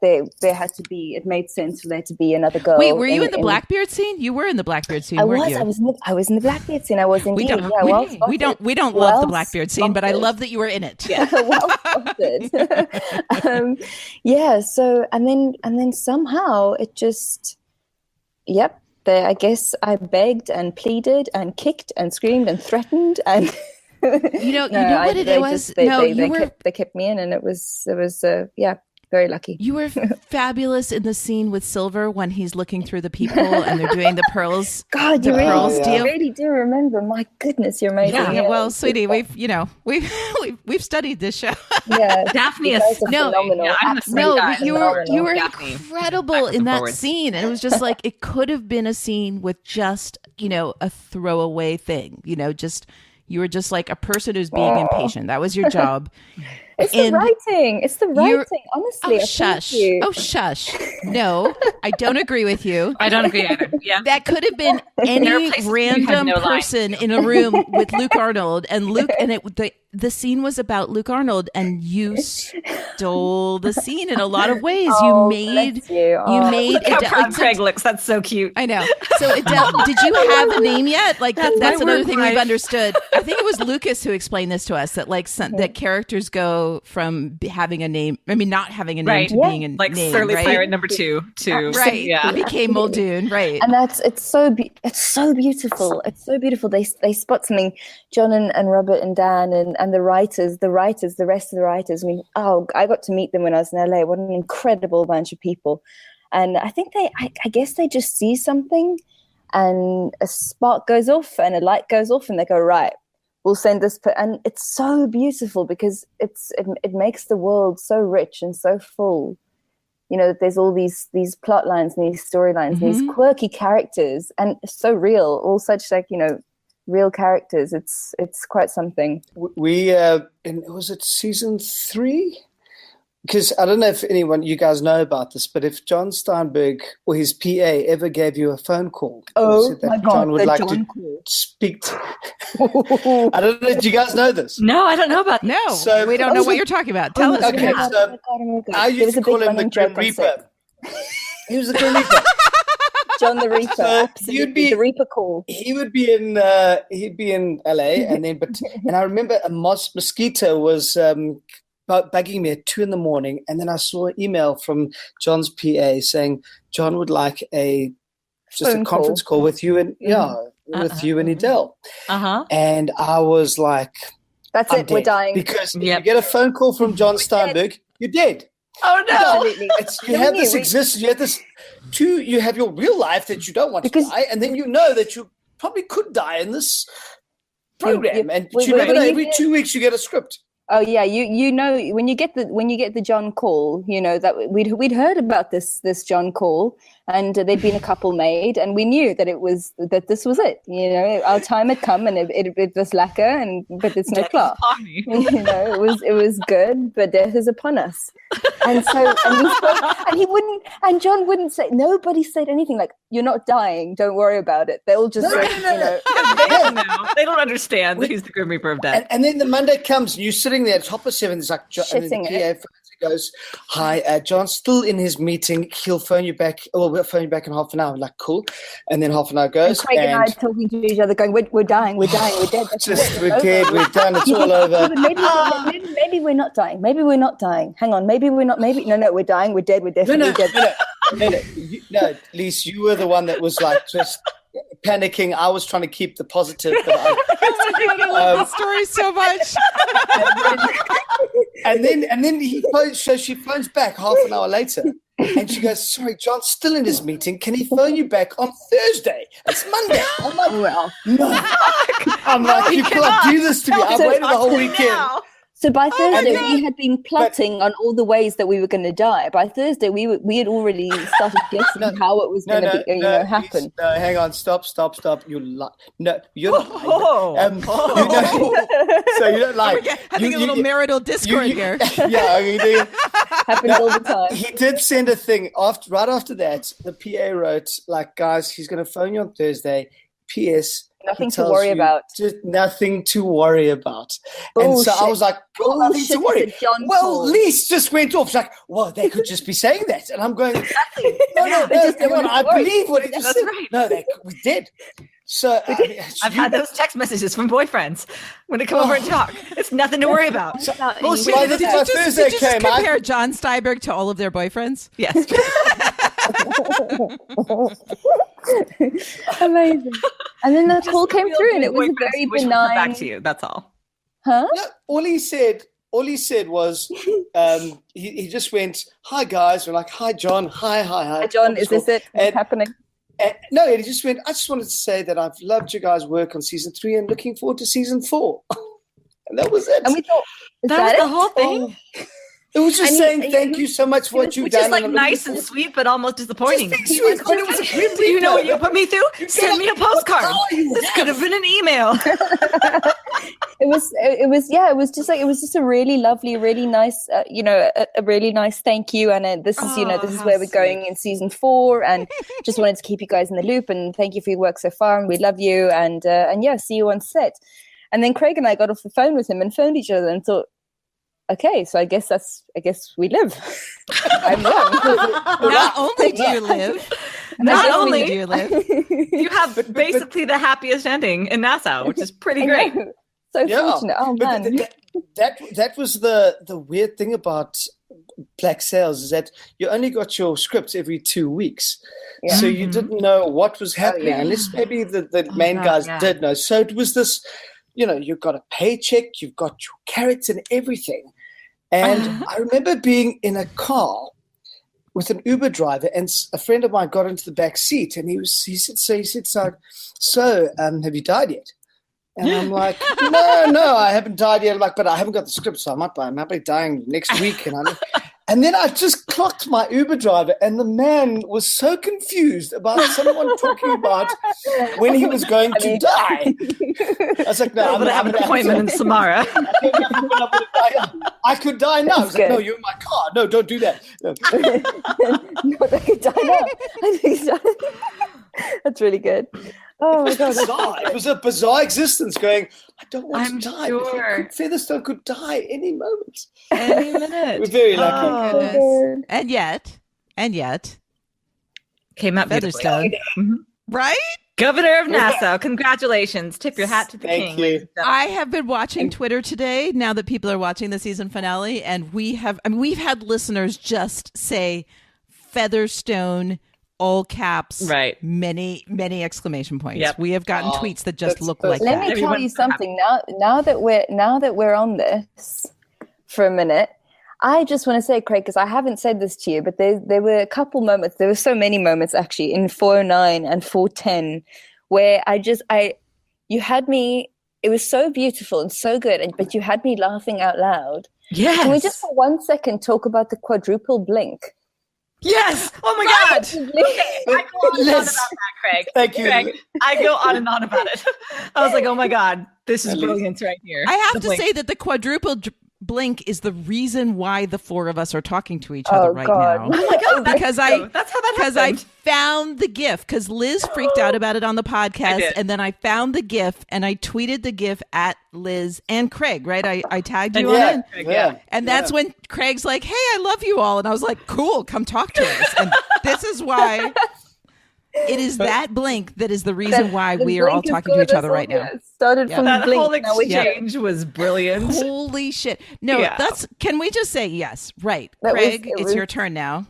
to be. It made sense for there to be another girl. Wait, were you in the Blackbeard scene? You were in the Blackbeard scene, weren't you? I was in the Blackbeard scene. I was indeed. We don't love the Blackbeard scene, but I love that you were in it. Yeah, well spotted. So and then somehow it just. Yep. I guess I begged and pleaded and kicked and screamed and threatened and. You know what it was? They kept me in, and it was very lucky. You were fabulous in the scene with Silver when he's looking through the peephole and they're doing the pearls. God, you really do remember. My goodness, you're amazing. Yeah. Well, sweetie, we've studied this show. Yeah, Daphne is phenomenal. You were incredible in that scene, and it was just like it could have been a scene with just a throwaway thing. You were just like a person who's being impatient. That was your job. It's the writing. Honestly, shush. Oh, shush. No, I don't agree with you. I don't agree either. Yeah. That could have been any random person in a room with Luke Arnold, and the scene was about Luke Arnold, and you stole the scene in a lot of ways. You made Look how proud Craig looks. That's so cute. I know. So Adele, did you have a name yet? That's another thing we've understood. I think it was Lucas who explained this to us, that that characters go from having a name, not having a name to being a name. Like Surly Pirate number 2 to It became Muldoon, right? And it's so beautiful. It's so beautiful. They spot something. John and Robert and Dan and the rest of the writers. I mean, I got to meet them when I was in LA. What an incredible bunch of people. And I think I guess they just see something, and a spark goes off and a light goes off, and they go, right, we'll send this. And it's so beautiful because it makes the world so rich and so full. There's all these plot lines and these storylines, and these quirky characters, and so real, all such real characters. It's quite something. We was it season 3? because I don't know if you guys know about this, but if John Steinberg or his PA ever gave you a phone call, said that John would like to speak to. I don't know. Do you guys know this? No, I don't know about that. No, so, we don't know what you're talking about. Tell us. Okay, so I used to call him the Grim Reaper. He was the Grim Reaper. John the Reaper, absolutely. The Reaper call. He would be in LA, and I remember a mosquito was bugging me at 2 a.m, and then I saw an email from John's PA saying John would like a conference call with you and with you and Edelle. And I was like, "That's it, we're dying." Because if you get a phone call from John Steinberg, you're dead. Oh no! Absolutely. You have this existence. You have this. You have your real life that you don't want to die, and then you know that you probably could die in this program. And you never know. Every 2 weeks you get a script. Oh yeah, you know when you get the John call, you know that we'd heard about this John call, and there'd been a couple made, and we knew that this was it. You know, our time had come, and it was lacquer, but it's no clock. You know, it was good, but death is upon us. And so and John wouldn't say. Nobody said anything like, "You're not dying. Don't worry about it." They all just they don't understand that he's the Grim Reaper of death. And then the Monday comes, and you're sitting there at top of 7. It's like shitting it. Goes, "Hi, John's still in his meeting. He'll phone you back. Well, we'll phone you back in half an hour." I'm like, cool. And then half an hour goes. And Craig and I are talking to each other, going, "We're dying. We're dead. We're dead. We're done. It's all over." Maybe we're not dying. Maybe we're not dying. Hang on. Maybe we're not. No, we're dying. We're dead. We're definitely dead. No, Lise, you were the one that was like just panicking. I was trying to keep the positive. But I love this story so much. and then she phones back half an hour later, and she goes, "Sorry, John's still in his meeting. Can he phone you back on Thursday? It's Monday." I'm like, "Well, no." I'm like, "You can't do this to me. I waited the whole weekend." So by Thursday, we had been plotting on all the ways that we were going to die. By Thursday, we had already started guessing how it was going to happen. No, hang on, stop. You lie. No, you're not. So you don't like. Having a little marital discord here. Yeah, happens all the time. He did send a thing right after that. The PA wrote, like, "Guys, he's going to phone you on Thursday. P.S. Nothing to worry about. Just nothing to worry about." And so I was like, nothing to worry. Lise just went off. She's like, "Well, they could just be saying that." And I'm going, no, I believe what it just said. Right. No, we did. So I've had those text messages from boyfriends when they come over and talk. It's nothing to worry about. Did you just compare John Steinberg to all of their boyfriends? Yes. Amazing. And then the call came through, and it was very benign. Back to you. That's all. Huh? No, all he said was, he just went, "Hi guys." We're like, "Hi John." Hi John. Is this it? What's happening? No, he just went, "I just wanted to say that I've loved your guys' work on season 3 and looking forward to season 4." And that was it. And we thought, that was the whole thing. It was just saying thank you so much for what you've done. Which is like nice and sweet, but almost disappointing. Do you know what you put me through? Send me a postcard. This could have been an email. It was just a really lovely, really nice, a really nice thank you. And this is where we're going in season 4, and just wanted to keep you guys in the loop and thank you for your work so far, and we love you, and see you on set. And then Craig and I got off the phone with him and phoned each other and thought, okay, so I guess we live. I'm wrong. Not only do you live, you have basically the happiest ending in Nassau, which is pretty great. So fortunate. Oh man, that was the weird thing about Black Sails, is that you only got your scripts every 2 weeks, so you didn't know what was happening, unless maybe the main guys did know. So it was this. You've got a paycheck, you've got your carrots and everything. And I remember being in a car with an Uber driver, and a friend of mine got into the back seat, and he said, "So, have you died yet?" And I'm like, no, I haven't died yet. I'm like, but I haven't got the script, so I might be dying next week. And then I just clocked my Uber driver, and the man was so confused about someone talking about when he was going to die. I was like, "No, I'm going to have an appointment in Samara." I could die now. I was like, no, you're in my car. No, don't do that. No. I could die now. That's really good. Oh my God. Bizarre. It was a bizarre existence going, I don't want to die. Sure. Featherstone could die any moment. Any minute. We're very lucky. Oh, and yet, came out Featherstone. Right? Governor of Nassau, congratulations. Tip your hat to the king. You. I have been watching Twitter today now that people are watching the season finale, and we've had listeners just say Featherstone, all caps, right? Many exclamation points. Yep. We have gotten tweets that just look like Let that. me tell you something. Now that we're on this for a minute, I just want to say, Craig, because I haven't said this to you, but there were a couple moments. There were so many moments actually in 409 and 410 where you had me. It was so beautiful and so good, but you had me laughing out loud. Yes. Can we just for 1 second talk about the quadruple blink? Yes. Oh my God. Okay. I go on and on about that, Craig. Thank you. Craig, I go on and on about it. I was like, oh my God, this is brilliant right here. I have to say that the quadruple blink is the reason why the four of us are talking to each other right now. Oh my God, because that's how that happened. I found the GIF because Liz freaked out about it on the podcast, and then I found the GIF and I tweeted the GIF at Liz and Craig. Right, I tagged you on it, and that's when Craig's like, "Hey, I love you all," and I was like, "Cool, come talk to us." And this is why. It is that blink that is the reason why we are all talking to each other right now. Started from that blink. whole exchange was brilliant. Holy shit! No, can we just say yes? Right, Craig, it's your turn now.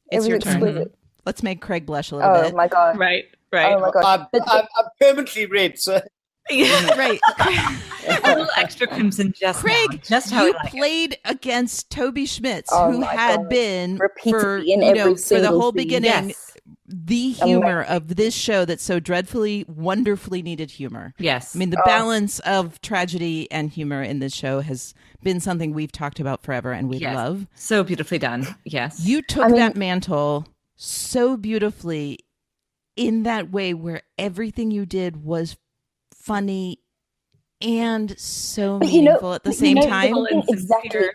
It's your turn. Exquisite. Let's make Craig blush a little bit. Oh my God! Right. Oh my God! I'm permanently red, so. Yeah. Right. A little extra crimson Craig, just how you played against Toby Schmitz, who had God. been repeatedly for the whole beginning. Yes. The humor of this show that's so dreadfully, wonderfully needed humor. Yes. I mean, the balance of tragedy and humor in this show has been something we've talked about forever and we love. So beautifully done. Yes. You took that mantle so beautifully in that way where everything you did was funny and so meaningful at the same time. Exactly.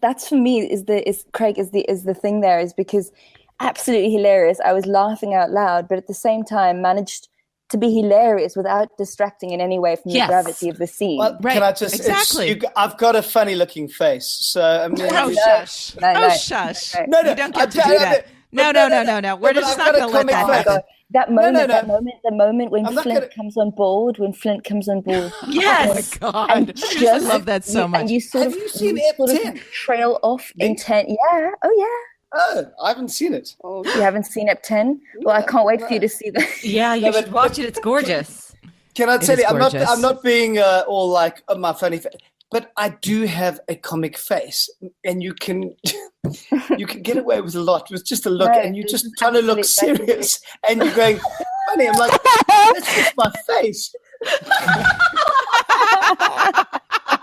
That's for me is the thing there is because absolutely hilarious. I was laughing out loud, but at the same time managed to be hilarious without distracting in any way from the gravity of the scene. Well, can I just I've got a funny looking face, so I'm shush. No. Shush. No, you don't get to do that. No. We're just not going to let that happen. That moment, the moment when Flint comes on board. Yes. Oh my God. I love that so much. And you Have you seen Ep 10? Trail off in 10. Yeah. Oh, yeah. Oh, I haven't seen it. Oh, you haven't seen Ep 10? Well, I can't wait for you to see that. Yeah, you should watch it. It's gorgeous. Can I tell you, I'm not being all like my funny face, but I do have a comic face, and you can get away with a lot with just a look, and you're just trying to look serious, and you're going funny. I'm like, that's just my face.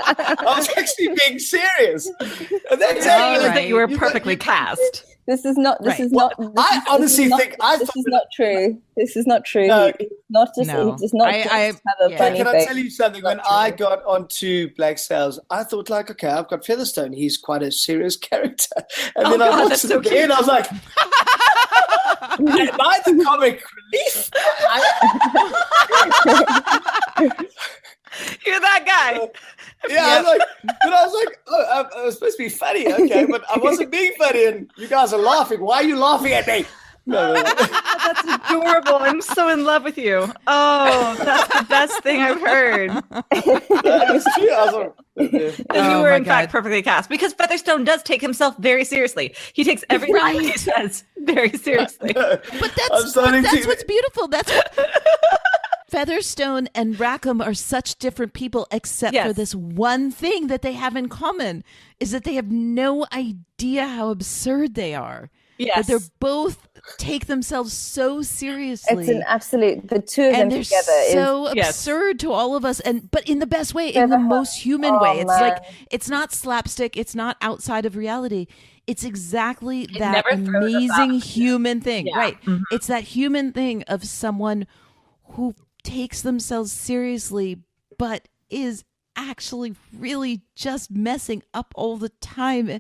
I was actually being serious. And that's that you were perfectly cast. This is not. This is not. I honestly think this is not true. This is not true. No. It's not just. No. It's not just have a funny Can I face. tell you something? When I got onto Black Sails, I thought like, okay, I've got Featherstone. He's quite a serious character. And then I watched it again. I was like, am I the comic relief? You're that guy. I was like, oh, I was supposed to be funny, okay, but I wasn't being funny, and you guys are laughing. Why are you laughing at me? No. That's adorable. I'm so in love with you. Oh, that's the best thing I've heard. That was true. You were, in fact, perfectly cast because Featherstone does take himself very seriously. He takes everything he says very seriously. But that's what's beautiful. That's what Featherstone and Rackham are such different people, except for this one thing that they have in common is that they have no idea how absurd they are. Yes. That they're both take themselves so seriously. It's an absolute. The two of them together so absurd to all of us, but in the best way, in the most human way. It's like it's not slapstick. It's not outside of reality. It's exactly that amazing human thing, right? Mm-hmm. It's that human thing of someone who takes themselves seriously, but is actually really just messing up all the time.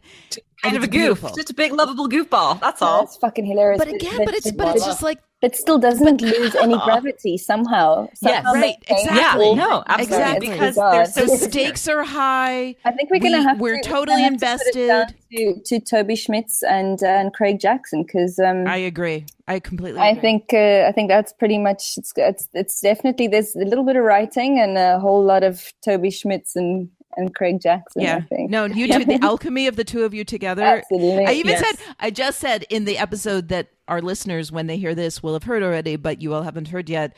Kind of a goof. Beautiful. Just a big lovable goofball. That's all. It's fucking hilarious. But again, but it's just like, it still doesn't lose any gravity somehow. Yes, right, exactly. Yeah, no, absolutely. Because the stakes are high. I think we're totally invested. To Toby Schmitz and Craig Jackson, because I agree. I completely agree. I think that's pretty much it's definitely, there's a little bit of writing and a whole lot of Toby Schmitz and Craig Jackson. Yeah. I think. No, you two, the alchemy of the two of you together. Absolutely. I just said in the episode that our listeners, when they hear this, will have heard already, but you all haven't heard yet.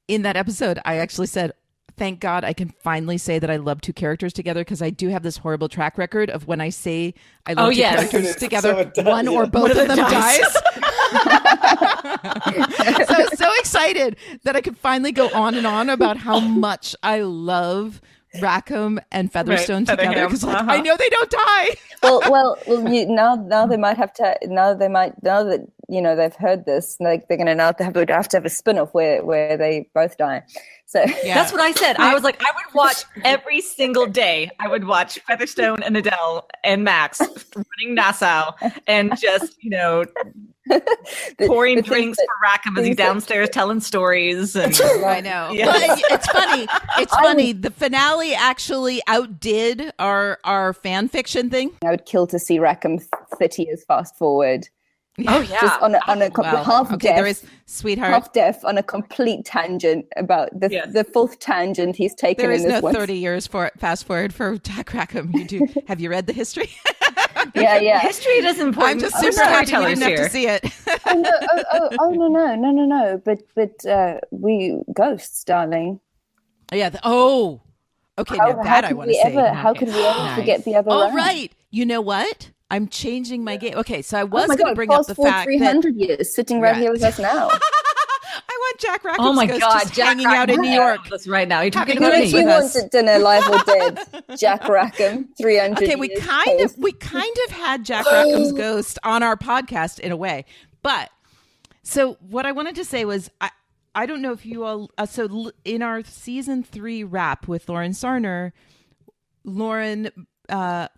In that episode, I actually said, thank God I can finally say that I love two characters together, because I do have this horrible track record of when I say I love two characters together, one or both of them dies. So I was so excited that I could finally go on and on about how much I love Rackham and Featherstone together, because I know they don't die. well, now they might have to. Now that they've heard this, like they're going to now have to have a spin-off where they both die. So that's what I said. I was like, I would watch every single day. I would watch Featherstone and Adele and Max running Nassau and just pouring drinks for Rackham as he's downstairs telling stories. And I know. Yeah. But it's funny. It's funny. The finale actually outdid our fan fiction thing. I would kill to see Rackham 30 years fast forward. Oh yeah, just on a half deaf. There is sweetheart half deaf on a complete tangent about the fourth tangent he's taken. There is in this no 30 years for fast forward for Jack Rackham. You do. Have you read the history? Yeah. History is important. I'm just super happy you didn't have to see it. No. But we ghosts, darling. Yeah. Okay. That I want to see. How could we ever forget the other? Oh, right. You know what? I'm changing my game. Okay, so I was going to bring up the fact 300 years sitting right here with us now. I want Jack Rackham's ghost just hanging out in New York. That's right now. You're talking about me. You wanted dinner, live or dead, Jack Rackham, 300 Okay, years. we kind of had Jack Rackham's ghost on our podcast in a way. But so what I wanted to say was I don't know if you all so in our season 3 wrap with Lauren Sarner, Lauren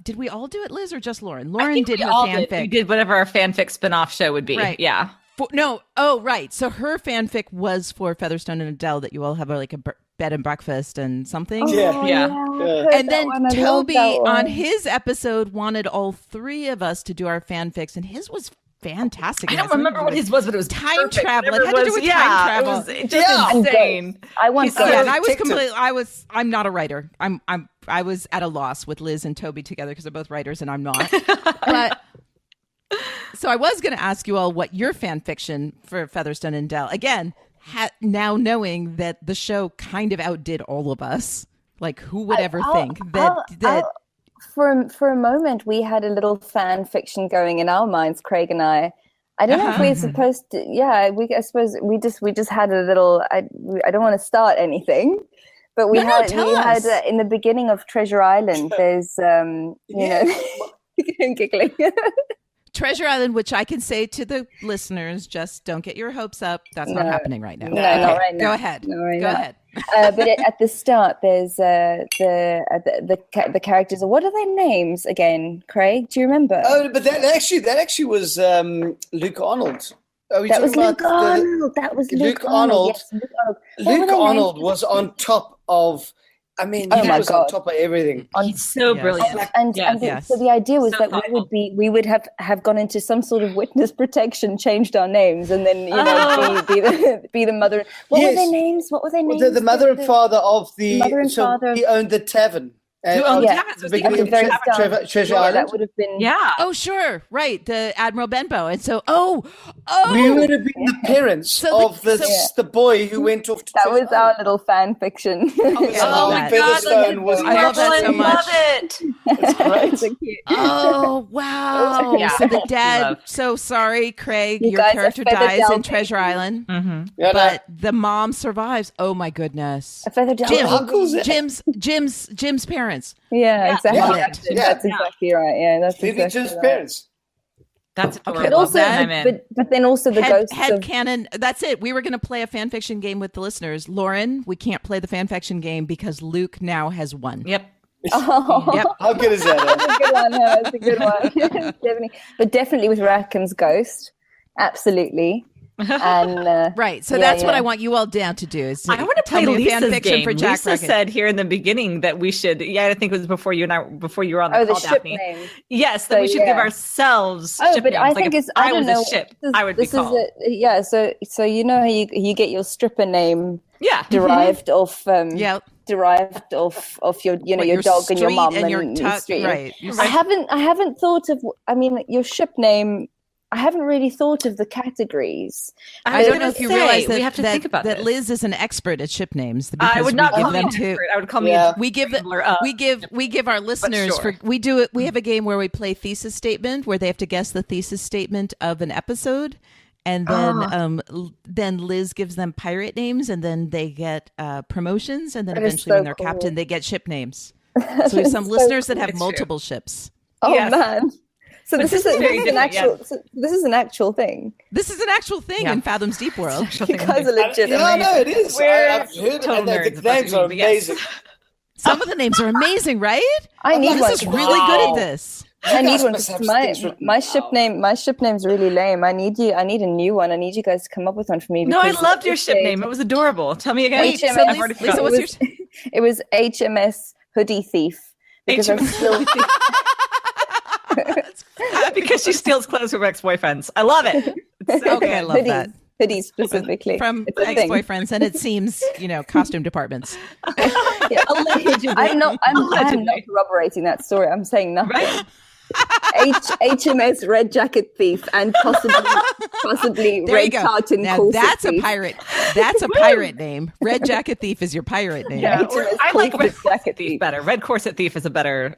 did we all do it, Liz, or just Lauren? Lauren did her fanfic. You did whatever our fanfic spinoff show would be. Right. Yeah. Right. So her fanfic was for Featherstone and Adele, that you all have like a bed and breakfast and something. Yeah. And then Toby on his episode wanted all 3 of us to do our fanfics, and his was fantastic. I don't remember what his was, but it was time travel. It had to do with time travel. It was just insane. I'm not a writer. I was at a loss with Liz and Toby together because they're both writers and I'm not. But so I was going to ask you all what your fan fiction for Featherstone and Dell, again, now knowing that the show kind of outdid all of us. Like, who would ever think that for a moment we had a little fan fiction going in our minds, Craig and I. I don't know if we're supposed to. Yeah, I suppose we just had a little. I don't want to start anything, but we had in the beginning of Treasure Island. There's giggling. Treasure Island, which I can say to the listeners, just don't get your hopes up. That's not happening right now. No, not right now. Go ahead. Go ahead. But at the start, there's the characters. What are their names again, Craig? Do you remember? Oh, but that actually was Luke Arnold. That was Luke Arnold. Luke Arnold. Yes, Luke Arnold was on top of. I mean, he was on top of everything. He's so brilliant. So the idea was that we would have gone into some sort of witness protection, changed our names, and then be the mother. What were their names? The mother and father of the. Mother and father. He owned the tavern. Who owned the tavern? The beginning of Treasure Island. That would have been. Yeah. Oh, sure. Right. The Admiral Benbow. And so, we would have been the parents of the boy who went off to. That was our little fan fiction. Oh my God. I love that so much. Love it. That's great. So cute. Oh, wow. Yeah. So the dad, so sorry, Craig, your character dies in Treasure Island, but the mom survives. Oh my goodness. Jim's parents. Yeah, exactly. Yeah. That's exactly right. Yeah, that's exactly Jim's right. parents. That's adorable. But also, but then also the ghosts head canon. That's it. We were going to play a fan fiction game with the listeners. Lauren, we can't play the fan fiction game because Luke now has won. Yep. Oh, yep. How good is that? That's a good one. That's a good one. Definitely, but definitely with Rackham's ghost, absolutely. And right, so that's what I want you all down to do. Is I want to play Lisa's game. For Jack Lisa Rackett. said here in the beginning that we should. Yeah, I think it was before you were on the call, the ship Daphne. Name. Yes, that we should give ourselves. Ship but names. I think I don't know. Ship, I would be called. So you know how you get your stripper name. Yeah. Derived off. Derived off your your dog and your mom and your street. Right. I haven't thought of. I mean, your ship name. I haven't really thought of the categories. I don't know if you realize that, we have to think about that this. Liz is an expert at ship names. I would not call me an expert. I would call me. We give our listeners we have a game where we play thesis statement where they have to guess the thesis statement of an episode, and then Liz gives them pirate names, and then they get promotions, and then eventually when they're captain, they get ship names. So we have some listeners that have multiple ships. Oh man. So this is an actual thing. This is an actual thing in Fathoms Deep world. You guys are legit. No, it is. I've heard the names are amazing. Some of the names are amazing, right? I need one. Liz is really good at this. I need one because my ship name's really lame. I need a new one. I need you guys to come up with one for me. No, I loved your ship name. It was adorable. Tell me again. Lisa, what's your? It was HMS Hoodie Thief because I'm still. Because she steals clothes from ex-boyfriends. I love it. Okay, I love that. Hoodies specifically. From ex-boyfriends, and it seems, costume departments. I'm not corroborating that story. I'm saying nothing. Right? HMS Red Jacket Thief and possibly Red Tartan Corset that's Thief. A pirate. That's a pirate name. Red Jacket Thief is your pirate name. Yeah, I like Red Jacket Thief better. Red Corset Thief is a better...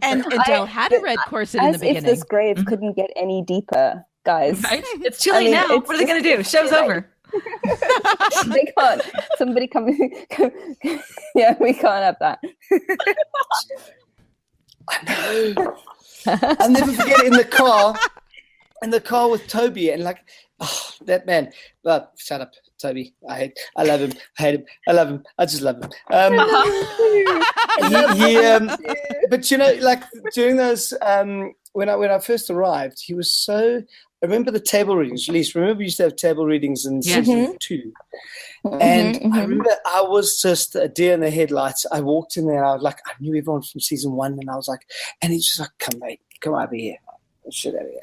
and Delle had a red corset in the beginning. As if this grave couldn't get any deeper, guys. Right? It's chilly now. What are they going to do? Show's over. They can't. Somebody come. Yeah, we can't have that. I know. I'll never forget in the car with Toby, and that man. But shut up, Toby. I love him. I hate him. I love him. I just love him. But during those when I first arrived, he was so. I remember the table readings. Lise, remember we used to have table readings in season 2, and I remember I was just a deer in the headlights. I walked in there, and I was like, I knew everyone from season 1, and I was like, and he's just like, come mate, come over here, shit over here,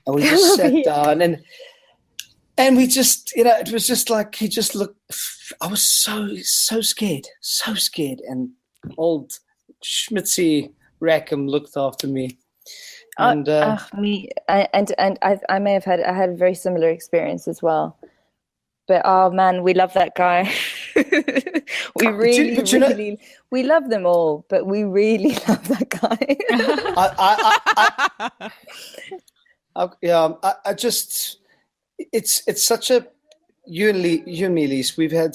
and we just sat down and we just, it was just like he just looked. I was so scared, and old Schmitzy Rackham looked after me. And I may have had a very similar experience as well. But oh man, we love that guy. We love them all, but we really love that guy. I just it's such a you and me, Lise, we're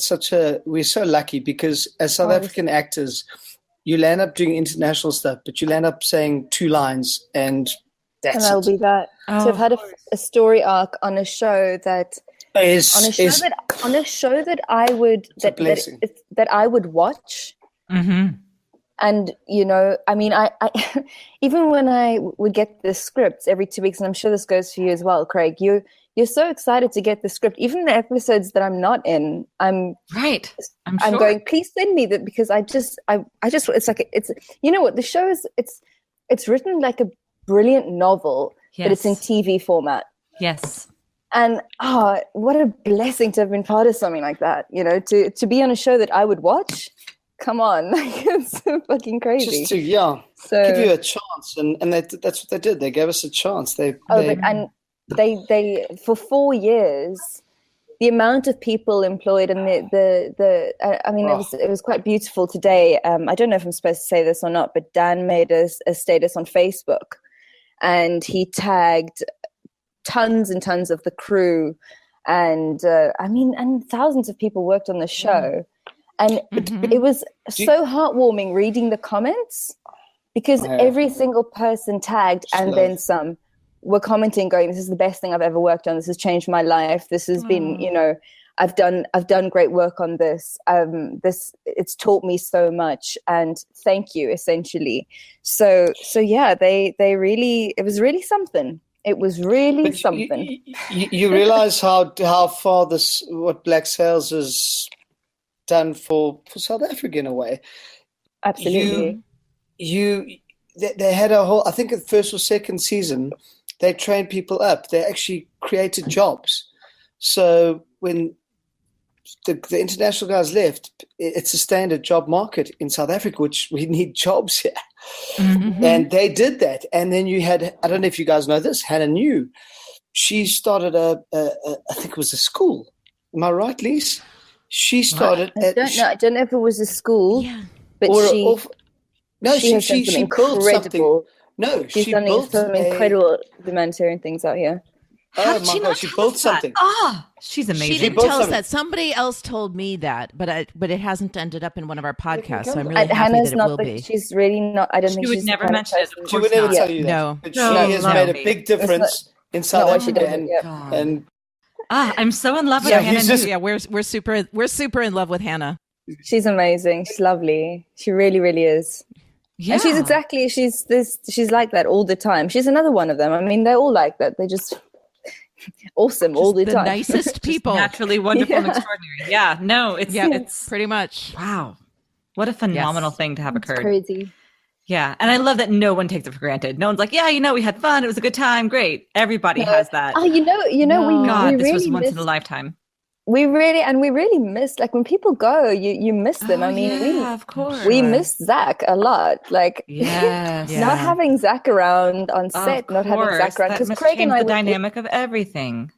so lucky because as South African actors, you land up doing international stuff, but you land up saying 2 lines, and that's and I'll be that. So I've had a story arc on a show that that I would watch. Mm-hmm. And I mean, I even when I would get the scripts every 2 weeks, and I'm sure this goes for you as well, Craig. You're so excited to get the script, even the episodes that I'm not in. I'm going, please send me that, because I just it's like it's what the show is. It's written like a brilliant novel, but it's in TV format. Yes. And what a blessing to have been part of something like that. To be on a show that I would watch. Come on, it's so fucking crazy. Just to give you a chance, and that's what they did. They gave us a chance. They for 4 years, the amount of people employed, and it was quite beautiful today. I don't know if I'm supposed to say this or not, but Dan made a status on Facebook, and he tagged tons and tons of the crew, and and thousands of people worked on the show. And it was so heartwarming reading the comments, because every single person tagged and then some were commenting, going, "This is the best thing I've ever worked on. This has changed my life. This has been, I've done great work on this. It's taught me so much, and thank you, essentially." So yeah, they really, it was really something. It was really something. You realize how far what Black Sails has done for South Africa in a way. Absolutely. They had a whole, I think the first or second season, they trained people up. They actually created jobs. So when the international guys left, it's a standard job market in South Africa, which we need jobs here. Mm-hmm. And they did that. And then you had, I don't know if you guys know this, Hannah New. She started I think it was a school. Am I right, Lise? She started I don't know if it was a school, but she built something. No, she's done some incredible humanitarian things out here. Oh my God, she built something. She's amazing. She didn't tell us that. Somebody else told me that, but it hasn't ended up in one of our podcasts. So I'm really happy Hannah's that it will be. She's really not. I don't think she would never mention it. She would never tell you that. No, but she has made a big difference in South Africa. And I'm so in love with Hannah. We're super in love with Hannah. She's amazing. She's lovely. She really, really is. Yeah. And she's like that all the time. She's another one of them. I mean, they're all like that. They're just awesome all the time. The nicest people. Naturally wonderful and extraordinary. Yeah. No, it's pretty much. Wow. What a phenomenal thing to have occurred. It's crazy. Yeah. And I love that no one takes it for granted. No one's like, we had fun. It was a good time. Great. Everybody has that. Oh, this was once in a lifetime. We really miss, like, when people go, you miss them. Of course. We miss Zach a lot. Like, yes. Not having Zach around on set, not having Zach around, because Craig and I the dynamic of everything.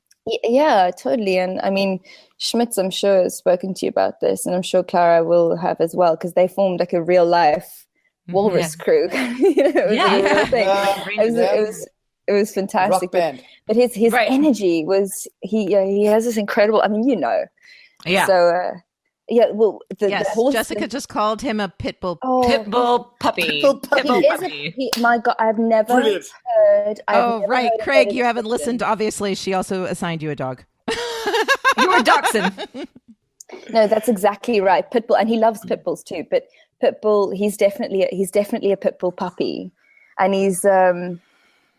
Yeah, totally. And I mean, Schmitz, I'm sure, has spoken to you about this, and I'm sure Clara will have as well, because they formed like a real life walrus crew. It was fantastic. Rock band. But his energy was, he has this incredible, I mean, Yeah. So, the horse. Jessica just called him a pit bull. Pit bull puppy. My God, I've never heard. Craig, you haven't listened. Obviously, she also assigned you a dog. You're a dachshund. No, that's exactly right. Pit bull, and he loves pit bulls too. But pit bull, he's definitely a pit bull puppy, and he's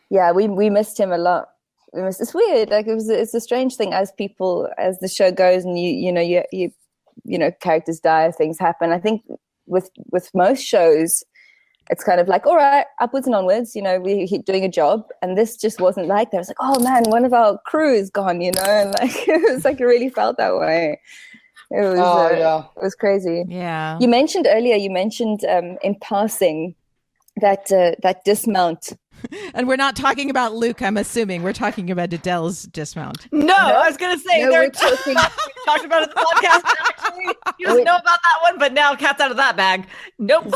we missed him a lot. It's weird. Like, it's a strange thing as the show goes, and you characters die, things happen. I think with most shows, it's kind of like, all right, upwards and onwards, we keep doing a job. And this just wasn't like that. It's like, oh man, one of our crew is gone, and like, it was like, it really felt that way. It was, it was crazy. Yeah. You mentioned earlier, in passing that dismount. And we're not talking about Luke, I'm assuming. We're talking about Delle's dismount. No, I was going to say, we talked about it in the podcast. Actually, you didn't know about that one, but now cat's out of that bag. Nope.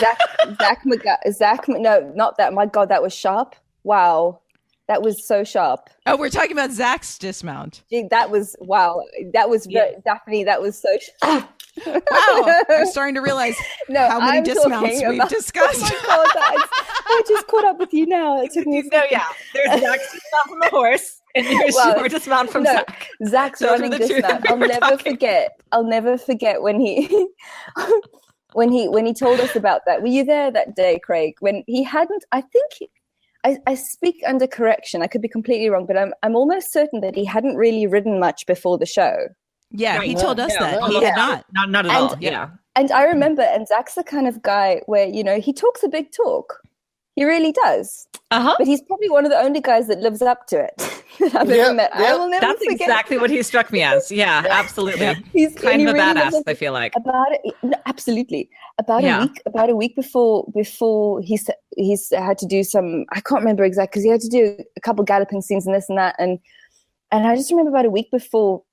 Zach, no, not that. My God, that was sharp. Wow. That was so sharp. Oh, we're talking about Zach's dismount. Gee, that was, wow. That was Daphne, that was so sharp. Wow, I'm starting to realize how many dismounts we've discussed. Oh my God, I just caught up with you now. It took me there's Zach's dismount from the horse, and there's your dismount from Zach. Zach's running dismount. I'll never forget when he when he told us about that. Were you there that day, Craig? When he hadn't, I think. I speak under correction. I could be completely wrong, but I'm almost certain that he hadn't really ridden much before the show. Yeah, he told us that. He had not. Not at all. Yeah. And I remember, and Zach's the kind of guy where, he talks a big talk. He really does. Uh-huh. But he's probably one of the only guys that lives up to it that I've ever met. I will never forget. That's exactly what he struck me as. Yeah, absolutely. He's kind of a badass, I feel like. Absolutely. About a week before he had to do some, I can't remember exactly, because he had to do a couple galloping scenes and this and that. And I just remember about a week before,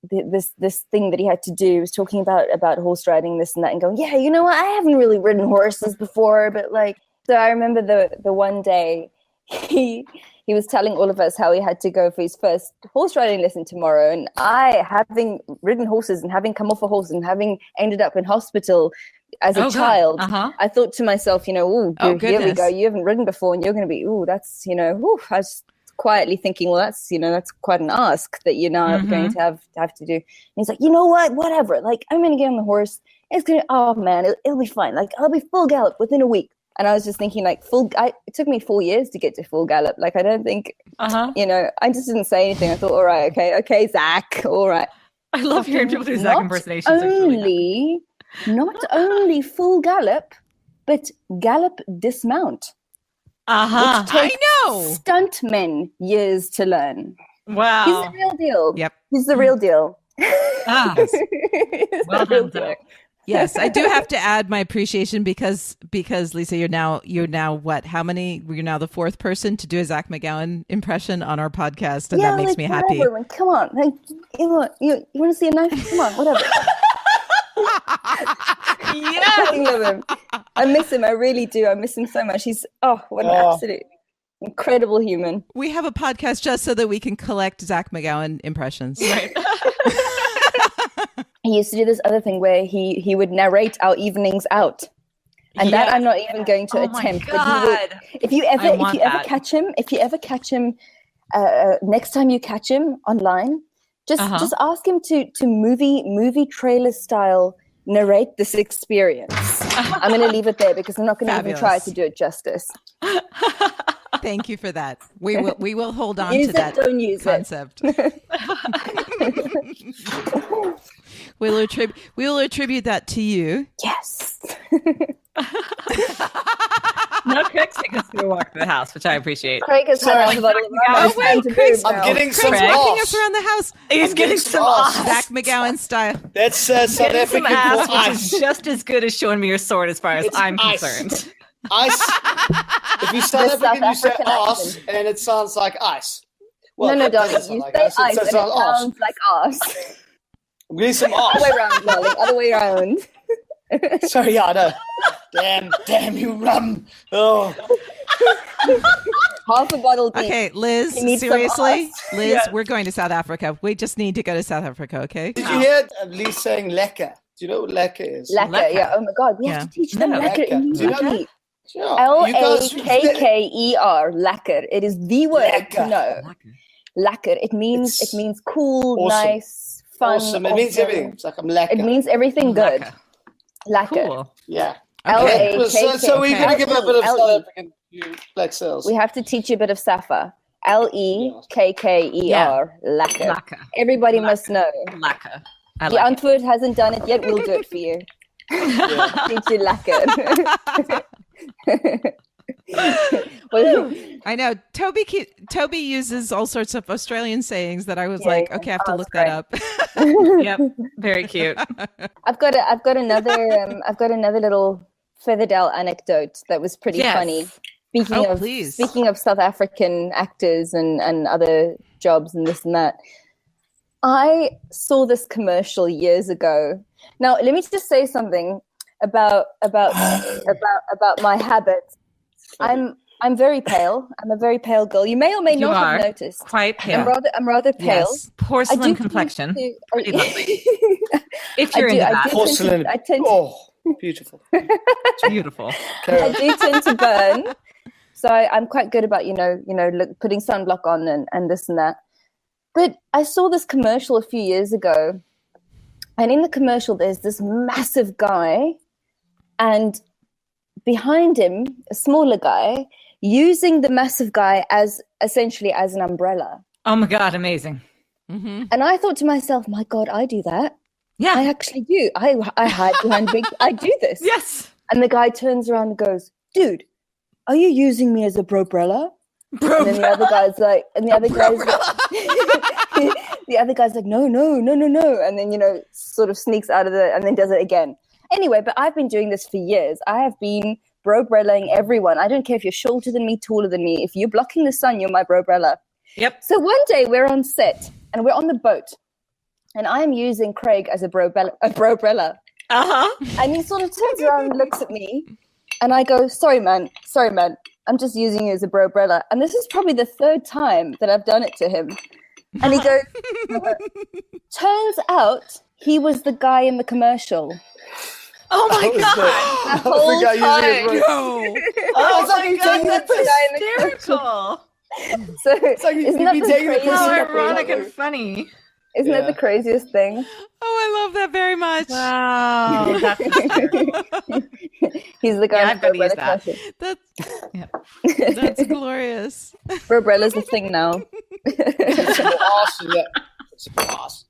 this thing that he had to do, he was talking about horse riding, this and that, and going, what, I haven't really ridden horses before, but like, so I remember the one day he was telling all of us how he had to go for his first horse riding lesson tomorrow, and I, having ridden horses and having come off a horse and having ended up in hospital as a child, I thought to myself, here we go, you haven't ridden before, and you're going to be, that's, I just quietly thinking, well, that's quite an ask that you're now going to have to do. And he's like, you know what? Whatever. Like, I'm going to get on the horse. Oh man, it'll be fine. Like, I'll be full gallop within a week. And I was just thinking, like, it took me 4 years to get to full gallop. Like, I don't think, I just didn't say anything. I thought, all right, okay, Zach, all right. I love hearing people do Zach impersonations. Not only full gallop, but gallop dismount. I know. Stuntmen years to learn. Wow. He's the real deal. Yep. He's the real deal. Well done, Zach. Yes, I do have to add my appreciation because Lisa, you're now what? How many? You're now the fourth person to do a Zach McGowan impression on our podcast, and that makes me happy. Come on, like, you want to see a knife? Come on, whatever. Yeah, I miss him. I really do. I miss him so much. He's what an absolute incredible human. We have a podcast just so that we can collect Zach McGowan impressions. Right. He used to do this other thing where he would narrate our evenings out, and that I'm not even going to attempt. But if you ever catch him, next time you catch him online, just ask him to movie trailer style narrate this experience. I'm going to leave it there because I'm not going to even try to do it justice. Thank you for that. We will hold on use to it, that don't use concept. We will attribute that to you. Yes. No, Craig's taking us through a walk through the house, which I appreciate. Craig is Craig's I'm getting some taking us around the house. He's getting some ass. Zach McGowan style. That's South African ass, for ice. which is just as good as showing me your sword as far as I'm concerned. Ice. If you South African, you say ass, and it sounds like ice. Well, no, darling. You say ice, and it sounds like ass. We need some ass. Other way around, darling. Other way around. Sorry, yeah, no. Damn you rum. Oh. Half a bottle deep. Okay, Liz, seriously? Liz, we're going to South Africa. We just need to go to South Africa, okay? Did you hear Lise saying lekker? Do you know what lekker is? Lekker, yeah. Oh my God, we have to teach them lekker immediately. L-A-K-K-E-R, lekker. It is the word to know. Lekker. It means cool, awesome. Nice, fun. Awesome. It means everything. It's like I'm lekker. It means everything good. Lekker. Cool. Yeah. Okay. L-A-K-K. So we're going to give a bit of South African black cells. We have to teach you a bit of Safa. L-E-K-K-E-R. Lekker. Lekker. Everybody must know. Lekker. The Antwoord hasn't done it yet. We'll do it for you. Teach you lekker. I know Toby uses all sorts of Australian sayings that I was like, okay, I have to look that up. Yep, very cute. I've got another little FeatherDelle anecdote that was pretty funny. Speaking of South African actors and other jobs and this and that, I saw this commercial years ago. Now, let me just say something about my habits. I'm very pale. I'm a very pale girl. You may or may not have noticed. Quite pale. I'm rather pale. Yes. Porcelain complexion. Pretty lovely. If you're into that. Porcelain. Beautiful. Beautiful. I do tend to burn. So I'm quite good about, putting sunblock on and this and that. But I saw this commercial a few years ago. And in the commercial, there's this massive guy. And behind him, a smaller guy, using the massive guy as essentially as an umbrella. Oh my God, amazing. Mm-hmm. And I thought to myself, my God, I do that. Yeah. I actually do. I hide behind big, I do this. Yes. And the guy turns around and goes, dude, are you using me as a brobrella? And then the other guy's like, the other guy's like, no. And then, sort of sneaks out of and then does it again. Anyway, but I've been doing this for years. I have been bro-brellaing everyone. I don't care if you're shorter than me, taller than me. If you're blocking the sun, you're my bro-brella. Yep. So one day we're on set and we're on the boat and I'm using Craig as a bro-brella. Uh-huh. And he sort of turns around and looks at me and I go, sorry, man. I'm just using you as a bro-brella. And this is probably the third time that I've done it to him. And he goes, turns out he was the guy in the commercial. Oh my God! The whole time. Oh my God, that's hysterical. So It's like isn't that the craziest How thing? ironic and funny. Isn't that the craziest thing? Oh, I love that very much. Wow. That's hysterical. He's the guy. Yeah, I've got to use that. That's glorious. Robella's the thing now. It's awesome. Yeah. It's awesome.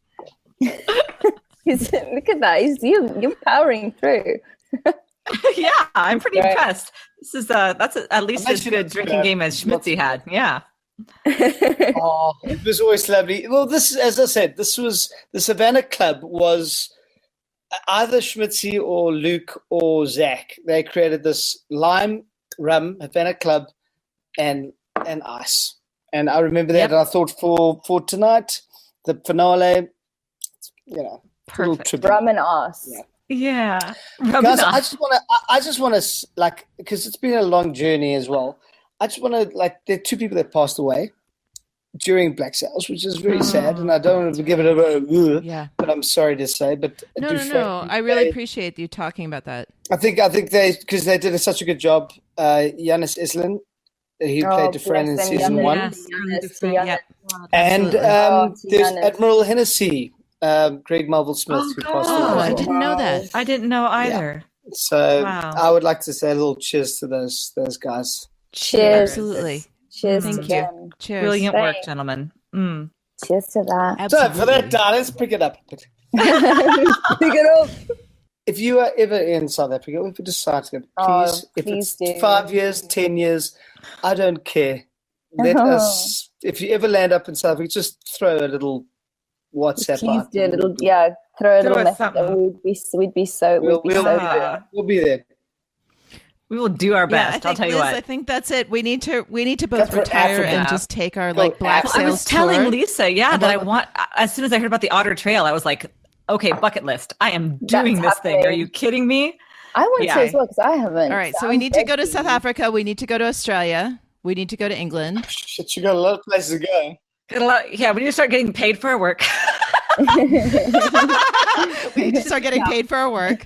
Look at that. You're powering through. Yeah, I'm pretty impressed. This is that's at least as good a drinking game as Schmitzy had. Yeah. Oh, it was always lovely. Well, this, as I said, this was the Savannah Club was either Schmitzy or Luke or Zach. They created this lime rum Havana Club and ice. And I remember that. And I thought for tonight, the finale, Perfect. Rum and ice. Yeah. Guys, I just want to like, because it's been a long journey as well. I just want to, like, there are two people that passed away during Black Sails, which is very sad, and I don't want to give it but I'm sorry to say. But No. I really appreciate you talking about that. I think because they did such a good job. Janis Islin, he played Dufresne in season 1. And there's Admiral Hennessy, Greg Marvel Smith, who passed away. Oh, I didn't know that. I didn't know either. Yeah. So I would like to say a little cheers to those guys. Cheers. Absolutely. Cheers. Thank you. Cheers. Brilliant work, gentlemen. Cheers to that. Absolutely. So for that, darlings, pick it up. Pick it up. If you are ever in South Africa, if you decide to go, please do. 5 years, 10 years, I don't care. Let us, if you ever land up in South Africa, just throw a little WhatsApp please out. do a little, throw a little message. We'd be so there. We'll be there. We will do our best. I'll tell you what. I think that's it. We need to both retire and just take our Black Sails I was telling tour. Lisa, that I want. As soon as I heard about the Otter Trail, I was like, okay, bucket list. I am doing this thing. Are you kidding me? I want to as well because I haven't. All right, so we need to go to South Africa. We need to go to Australia. We need to go to England. Shit, you got a lot of places to go. Yeah, we need to start getting paid for our work. We need to start getting paid for our work.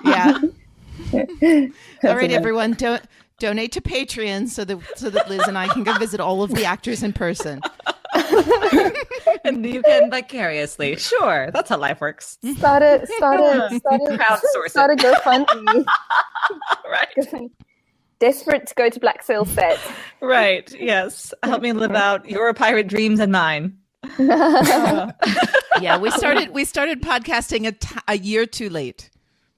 Yeah. All right, everyone, donate to Patreon so that Liz and I can go visit all of the actors in person. And you can vicariously. Sure, that's how life works. Start a GoFundMe. Right. Desperate to go to Black Sail set. Right. Yes. Help me live out your pirate dreams and mine. Yeah, we started podcasting a year too late.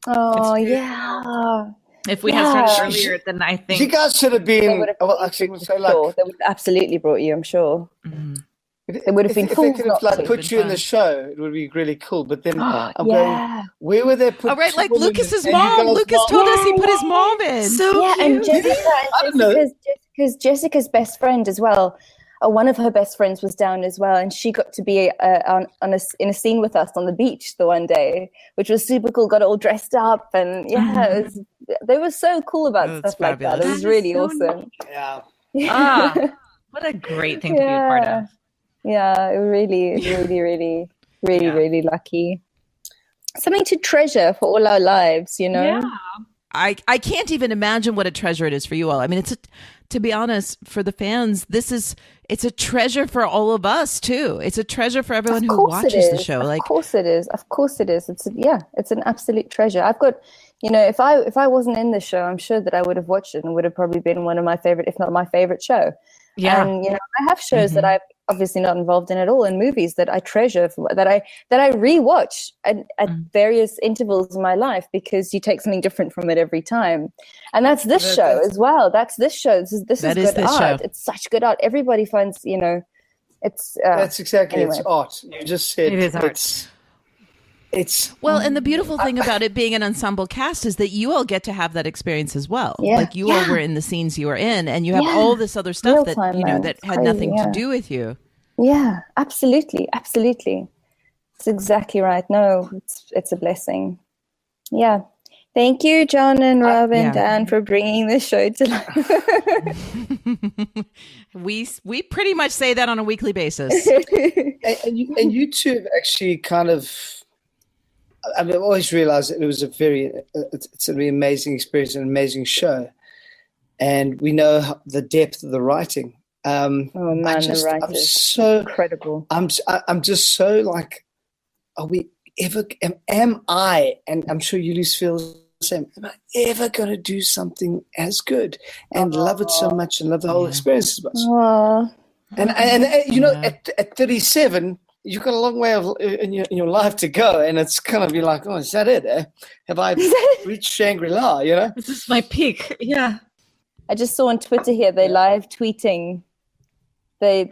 Oh, yeah. If we had started earlier, then I think you guys should have been. They would have absolutely brought you, I'm sure. They would have been. If they could have put you in the show, it would be really cool. But then I'm going, where were they put? Oh, right, like Lucas's mom. Lucas told us he put his mom in. So and Jessica's best friend as well. One of her best friends was down as well, and she got to be in a scene with us on the beach the one day, which was super cool. Got all dressed up, and they were so cool about stuff fabulous. Like that. It was really awesome. Yeah. What a great thing to be a part of. Yeah, really lucky. Something to treasure for all our lives, Yeah. I can't even imagine what a treasure it is for you all. I mean, to be honest, for the fans, it's a treasure for all of us too. It's a treasure for everyone who watches the show. Of course it is. It's an absolute treasure. I've got, if I wasn't in the show, I'm sure that I would have watched it and would have probably been one of my favorite, if not my favorite show. Yeah. And I have shows that I'm obviously not involved in at all, and movies that I treasure, that I rewatch at various intervals in my life, because you take something different from it every time. And that's this show as well. That's this show. This is good art. It's such good art. Everybody finds, it's that's exactly anyway. It's art. You just said it is art. It's well, and the beautiful thing about it being an ensemble cast is that you all get to have that experience as well. Yeah. Like you all were in the scenes you were in, and you have all this other stuff that that had nothing to do with you. Yeah, absolutely. It's exactly right. No, it's a blessing. Yeah. Thank you, John and Rob and Dan, for bringing this show to life. We pretty much say that on a weekly basis. and you two have actually kind of. I've always realized that it was it's a very amazing experience, an amazing show. And we know the depth of the writing. Oh man, the writers, I'm so incredible. I'm just so like, are we ever? Am I? And I'm sure Lise feels the same. Am I ever going to do something as good and love it so much and love the whole experience as much? And you know, at 37, you've got a long way in your life to go, and it's kind of be like, oh, is that it? Have I reached Shangri-La? You know, this is my peak. Yeah. I just saw on Twitter here they're live tweeting. They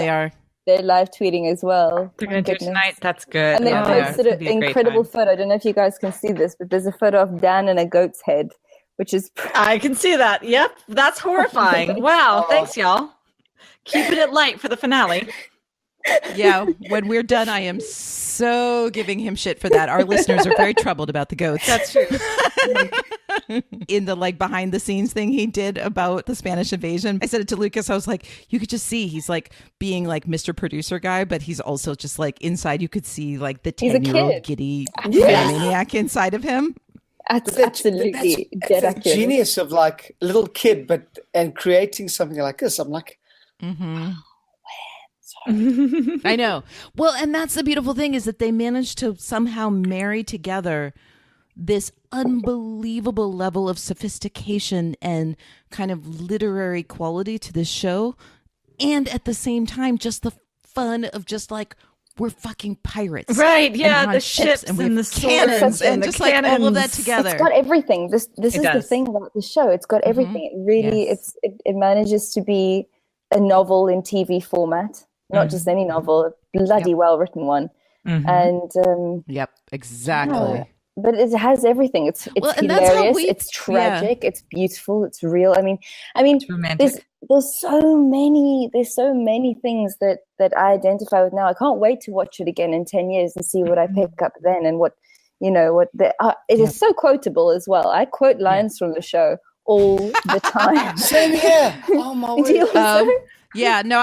are. They're live tweeting as well. They're going to do it tonight. That's good. And they posted an incredible photo. I don't know if you guys can see this, but there's a photo of Dan and a goat's head, which is. I can see that. Yep, that's horrifying. Wow, thanks, y'all. Keeping it light for the finale. Yeah, when we're done, I am so giving him shit for that. Our listeners are very troubled about the goats. That's true. In the like behind the scenes thing he did about the Spanish invasion, I said it to Lucas. I was like, you could just see he's like being like Mr. Producer guy, but he's also just like inside. You could see like the 10-year-old giddy maniac inside of him. That's absolutely dead accurate. Genius of like little kid, and creating something like this. I'm like. Mm-hmm. I know. Well, and that's the beautiful thing is that they managed to somehow marry together this unbelievable level of sophistication and kind of literary quality to this show, and at the same time just the fun of just like we're fucking pirates, right? Yeah, the ships and the cannons and just like all of that together. It's got everything. This is the thing about the show. It's got everything. It really it manages to be a novel in TV format. Not just any novel, a bloody well-written one. And exactly. Yeah, but it has everything. It's hilarious. It's tragic. It's beautiful. It's real. I mean, there's so many things that I identify with now. I can't wait to watch it again in 10 years and see what I pick up then and what it is so quotable as well. I quote lines from the show all the time. Same here. Oh my word. Yeah, no,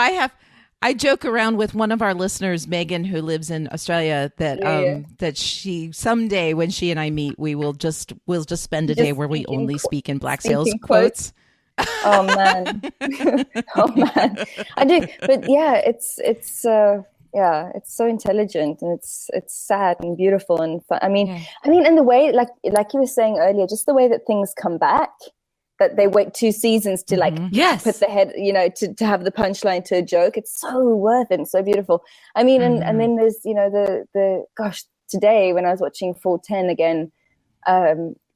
I joke around with one of our listeners, Megan, who lives in Australia, that she someday when she and I meet, we'll just spend a day where we only speak in Black Sails quotes. Oh man, I do. But yeah, it's so intelligent and it's sad and beautiful and fun. I mean, and the way like you were saying earlier, just the way that things come back. That they wait 2 seasons to put the head, to have the punchline to a joke. It's so worth it and so beautiful. I mean, and then there's, the today when I was watching 410 again,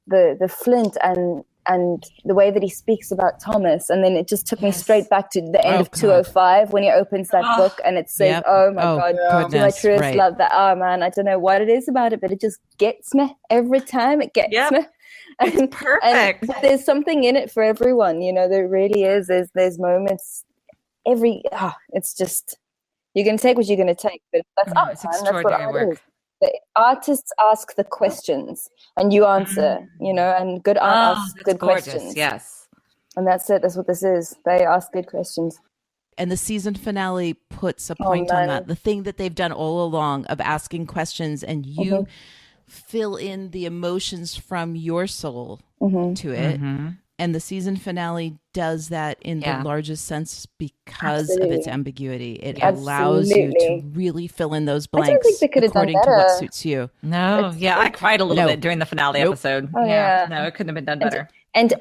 the Flint and the way that he speaks about Thomas, and then it just took me straight back to the end of 205 when he opens that book and it says, "Oh my God, my truest love that." Oh man, I don't know what it is about it, but it just gets me every time. It gets me. It's perfect. And there's something in it for everyone, there really is. There's moments it's just you're gonna take what you're gonna take, but that's art, man. That's what art is. The artists ask the questions and you answer, and good art asks good questions. Yes. And that's it, that's what this is. They ask good questions. And the season finale puts a point on that. The thing that they've done all along of asking questions and you fill in the emotions from your soul to it. And the season finale does that in the largest sense because of its ambiguity. It allows you to really fill in those blanks according to what suits you. No, I cried a little bit during the finale episode. Oh, yeah. No, it couldn't have been done better. And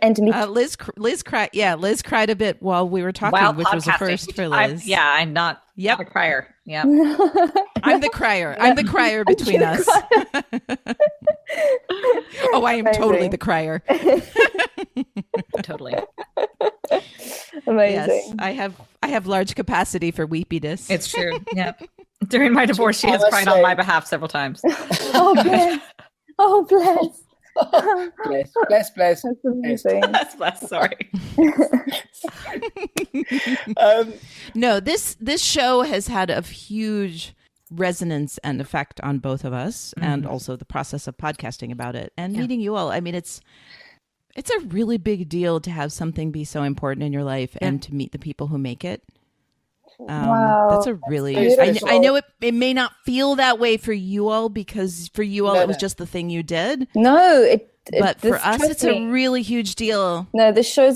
Liz cried. Yeah, Liz cried a bit while we were talking, which was a first for Liz. I'm not a crier. Yeah, I'm the crier. I'm the crier between us. Oh, I am totally the crier. Totally. Amazing. Yes, I have large capacity for weepiness. It's true. Yeah. During my divorce, she has cried on my behalf several times. Oh bless. Oh bless. Bless. That's amazing. Bless. Sorry. No, this show has had a huge resonance and effect on both of us, and also the process of podcasting about it and meeting you all. I mean, it's a really big deal to have something be so important in your life and to meet the people who make it. Wow, that's a really I know it may not feel that way for you all because for you all it was just the thing you did. No, but for us it's a really huge deal. No, the show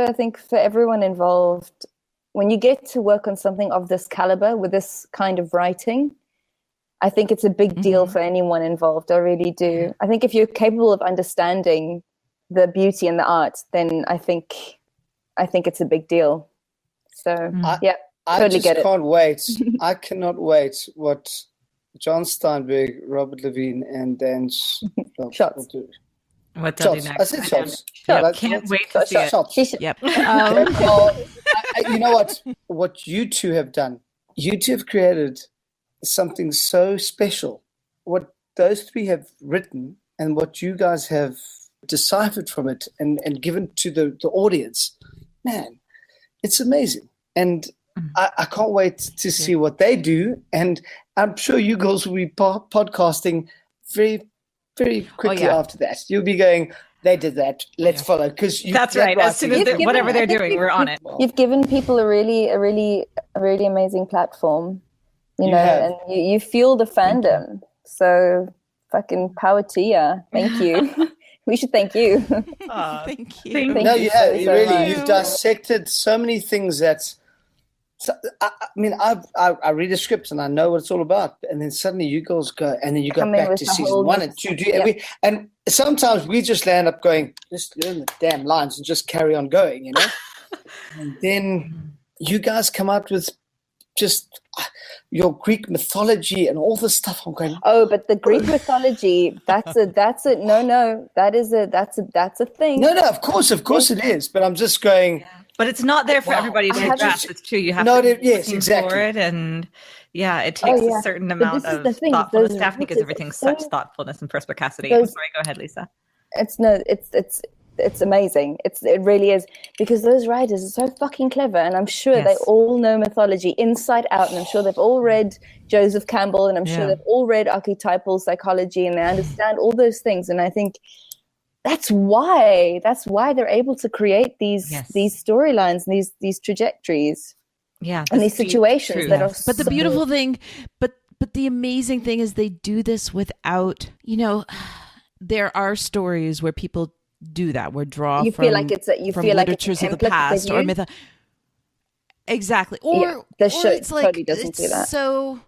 I think for everyone involved when you get to work on something of this caliber with this kind of writing, I think it's a big deal for anyone involved. I really do. I think if you're capable of understanding the beauty and the art, then I think it's a big deal. So I totally just get it. can't wait. I cannot wait what John Steinberg, Robert Levine, and Dan Shots will do. What they'll do next. I said shots. Yep. Can't wait to see it. Shots. Yep. Well, you know what? What you two have done, you two have created something so special. What those three have written and what you guys have deciphered from it and given to the audience, man, it's amazing. And I can't wait to see what they do. And I'm sure you girls will be podcasting very, very quickly after that. You'll be going, they did that. Let's follow. Because that's right. As soon as whatever they're doing, we're on it. You've given people a really amazing platform, you know, and you fuel the fandom. So fucking power to you. Thank you. We should thank you. Thank you. No, you have. You really, you've dissected so many things that. So, I mean, I read a script and I know what it's all about, and then suddenly you girls go, and then you go back to season 1 and 2, and sometimes we just land up going, just learn the damn lines and just carry on going, you know. And then you guys come out with just your Greek mythology and all this stuff. I'm going, but the Greek mythology, that's a thing. No, of course it is. But I'm just going. But it's not there for everybody to grasp. It's true. You have to looking for it, and it takes a certain amount of thoughtfulness. Daphne gives everything such thoughtfulness and perspicacity. I'm sorry, go ahead, Lisa. It's amazing. It really is, because those writers are so fucking clever, and I'm sure they all know mythology inside out, and I'm sure they've all read Joseph Campbell, and I'm sure they've all read archetypal psychology, and they understand all those things. And I think that's why they're able to create these storylines and these trajectories, and these situations that are. But the beautiful thing, but the amazing thing is they do this without. You know, there are stories where people do that, where draw from literatures of the past or myth. Exactly, or the show it's like totally doesn't do that. So.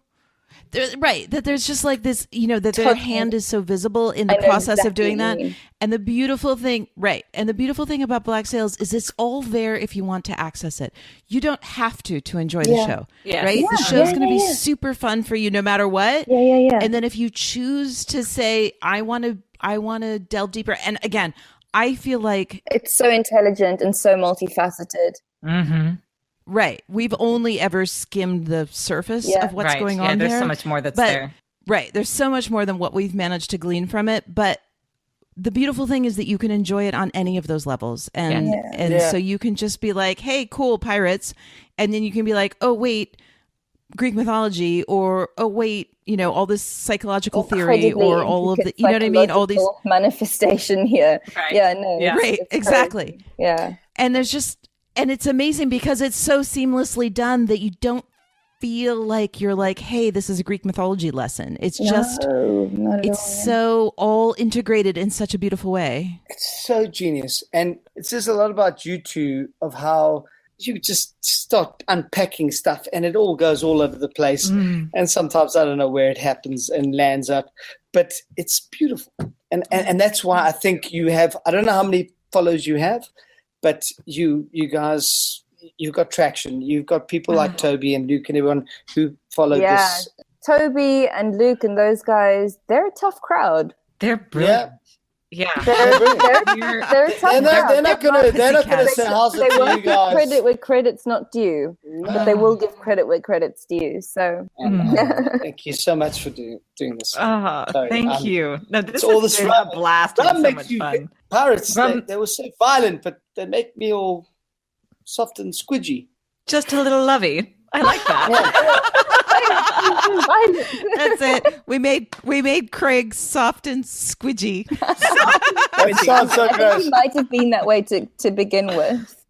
Right, that there's just like this, you know, that their hand is so visible in the process of doing that. And the beautiful thing, about Black Sails is it's all there if you want to access it. You don't have to enjoy the show, right? The show's going to be super fun for you no matter what. Yeah. And then if you choose to say, I want to delve deeper. And again, I feel like it's so intelligent and so multifaceted. Mm-hmm. Right. We've only ever skimmed the surface of what's going on there. There's so much more that's there. Right. There's so much more than what we've managed to glean from it. But the beautiful thing is that you can enjoy it on any of those levels. And so you can just be like, hey, cool, pirates. And then you can be like, oh, wait, Greek mythology, or, oh, wait, you know, all this psychological theory, or all of the, you know what I mean? All these manifestation here. Right. Yeah, no. Yeah. Right. Exactly. Crazy. Yeah. And there's just, and it's amazing because it's so seamlessly done that you don't feel like you're like, hey, this is a Greek mythology lesson. It's so all integrated in such a beautiful way. It's so genius. And it says a lot about you two, of how you just start unpacking stuff and it all goes all over the place. And sometimes I don't know where it happens and lands up, but it's beautiful. And that's why I think you have, I don't know how many follows you have, but you guys, you've got traction. You've got people like Toby and Luke and everyone who follow this. Toby and Luke and those guys, they're a tough crowd. They're brilliant. Yeah. They're a tough crowd. They're not gonna say how's it to you guys. Credit where credit's not due, but they will give credit where credit's due. So thank you so much for doing this. Thank you. No, this all has been a blast. So much fun. Pirates, they were so violent, but they make me all soft and squidgy. Just a little lovey. I like that. That's it. We made Craig soft and squidgy. It sounds so gross. I think he might have been that way to begin with.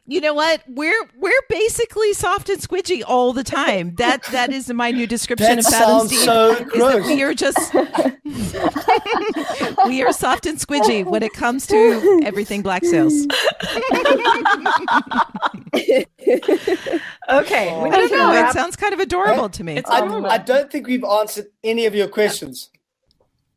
You know what? We're basically soft and squidgy all the time. That is my new description of Fathoms Deep. So gross. We are just We are soft and squidgy when it comes to everything Black Sails. Okay. I don't know. It sounds kind of adorable to me. I don't think we've answered any of your questions.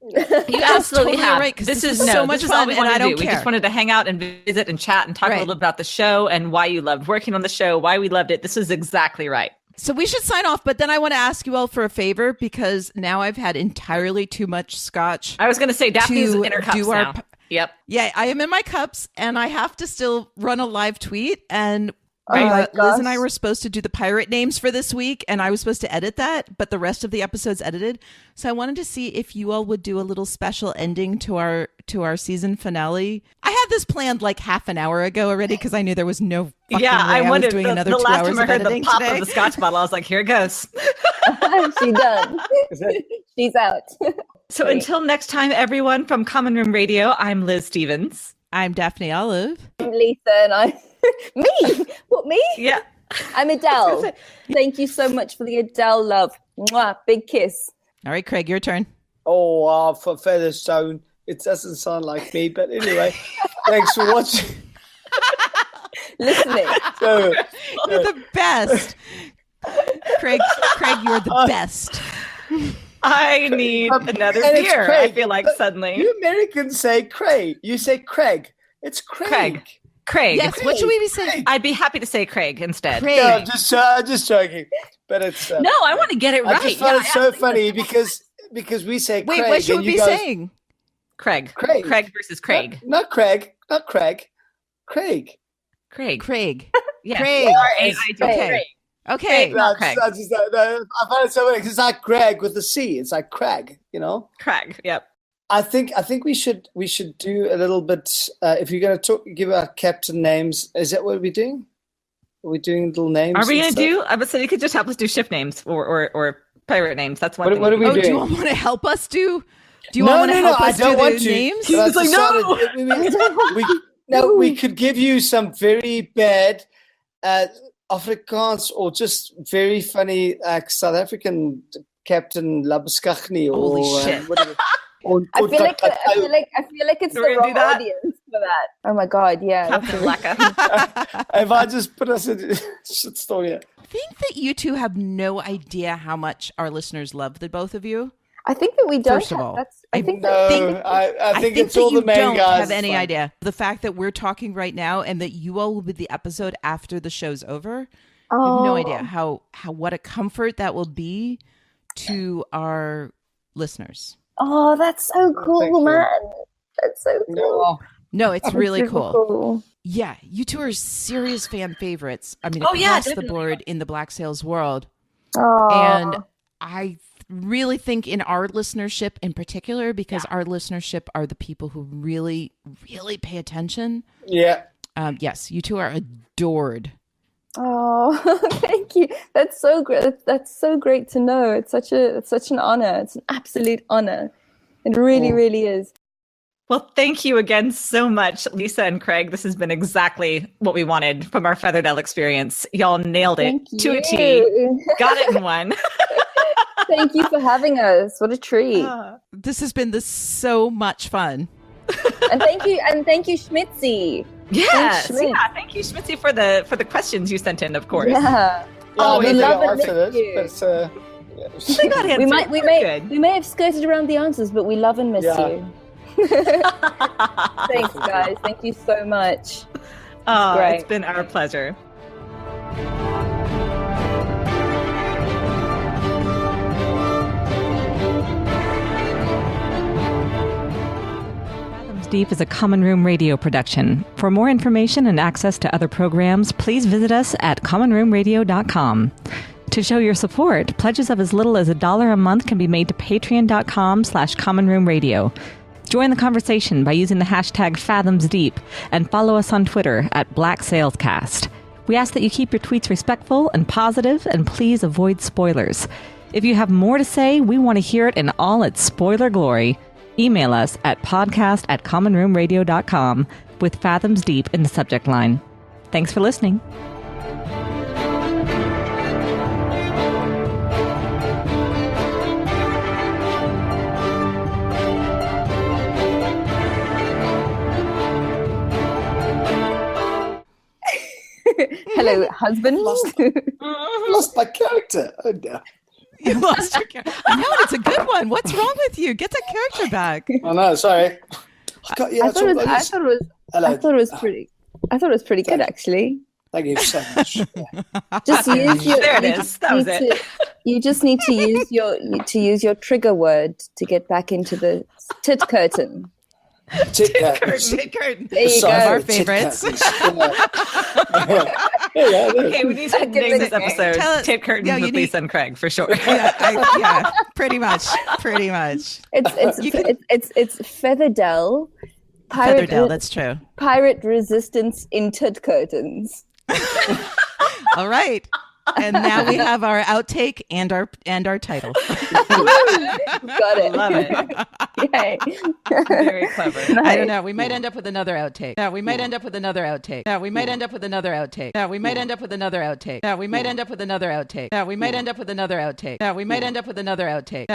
You absolutely have. Right, this is so much fun, and I don't care. We just wanted to hang out and visit and chat and talk a little bit about the show and why you loved working on the show, why we loved it. This is exactly right. So we should sign off, but then I want to ask you all for a favor because now I've had entirely too much scotch. I was going to say Daphne's in her cups now. Yep. Yeah, I am in my cups, and I have to still run a live tweet. And Liz and I were supposed to do the pirate names for this week, and I was supposed to edit that, but the rest of the episode's edited. So I wanted to see if you all would do a little special ending to our season finale. I had this planned like half an hour ago already because I knew there was no fucking way I was doing another 2 hours of editing the pop today. of the scotch bottle, I was like, here it goes. She's done. She's out. So until next time, everyone, from Common Room Radio, I'm Liz Stevens. I'm Daphne Olive. I'm Lisa, and I'm me. What, me? Yeah. I'm Adele. Thank you so much for the Adele love. Mwah, big kiss. All right, Craig, your turn. Oh, for Featherstone. It doesn't sound like me, but anyway, thanks for watching. Listening. So, You're the best. Craig, you're the best. I need another beer. I feel like suddenly. You Americans say Craig. You say Craig. It's Craig. Craig. Yes, Craig. what should we be saying? I'd be happy to say Craig instead. Craig. No, just joking. But it's No, I want to get it right. I just found it so funny because we say Wait, Craig. what should we be saying? Craig. Craig. Craig versus Craig. Not Craig. Not Craig. Craig. Craig. Yeah. Craig. Okay. Okay. No, Craig. I find it so funny because it's like Craig with a C. It's like Craig, you know? Craig. Yep. I think we should do a little bit. If you're going to give our captain names, is that what we're doing? Are we doing little names? Are we going to do? I would say you could just help us do ship names or pirate names. That's one thing. What are we doing? Do you all want to help us do? Do you all want to help us do the names? He's like, no. We could give you some very bad Afrikaans or just very funny South African Captain Labuschagne or holy shit. I feel like it's the wrong audience for that. Oh my god, yeah. Captain Laka. If I just put us in shitstorm here. I think that you two have no idea how much our listeners love the both of you. I think that we don't. First of all, I think it's all the main don't guys. Have any idea the fact that we're talking right now and that you all will be the episode after the show's over. I have no idea how what a comfort that will be to our listeners. Oh, that's so cool, man. That's so cool. No, it's really super cool. Yeah, you two are serious fan favorites. I mean, across the board in the Black Sails world. Oh. And I really think in our listenership in particular, because our listenership are the people who really, really pay attention. Yeah. Yes, you two are adored. Oh, thank you. That's so great. That's so great to know. It's such an honor. It's an absolute honor. It really, really is. Well, thank you again so much, Lisa and Craig. This has been exactly what we wanted from our FeatherDelle experience. Y'all nailed it to a T. Got it in one. Thank you for having us. What a treat. This has been so much fun. And thank you, Schmitzy. Yes. Yeah, thank you, Schmitzy, for the questions you sent in, of course. Yeah. We love and miss you. They got answered. We may have skirted around the answers, but we love and miss you. Thanks, guys. Thank you so much. It's been our pleasure. Fathoms Deep is a Common Room Radio production. For more information and access to other programs, please visit us at commonroomradio.com. To show your support, pledges of as little as $1 a month can be made to patreon.com/commonroomradio. Join the conversation by using the hashtag Fathoms Deep and follow us on Twitter at Black Salescast. We ask that you keep your tweets respectful and positive, and please avoid spoilers. If you have more to say, we want to hear it in all its spoiler glory. Email us at podcast@commonroomradio.com with Fathoms Deep in the subject line. Thanks for listening. Hello, husband. Lost my character. Oh no. You lost your character. I know, it's a good one. What's wrong with you? Get that character back. Oh no, sorry. I thought it was pretty good, actually. Thank you so much. Yeah. Just use your. There it is. That was it. You just need to use your trigger word to get back into the tit curtain. Tit curtains. Tit curtains. There you go. Our favorites. Okay, we need to name this episode Tit Curtains with Lisa and Craig for sure. Yeah, pretty much. It's FeatherDelle. FeatherDelle, that's true. Pirate resistance in Tit Curtains. All right. And now we have our outtake and our title. Got it. Love it. Yay. Very clever. Nice. I don't know. We might end up with another outtake. We might end up with another outtake. We might end up with another outtake. We might end up with another outtake. We might end up with another outtake. We might end up with another outtake. We might end up with another outtake.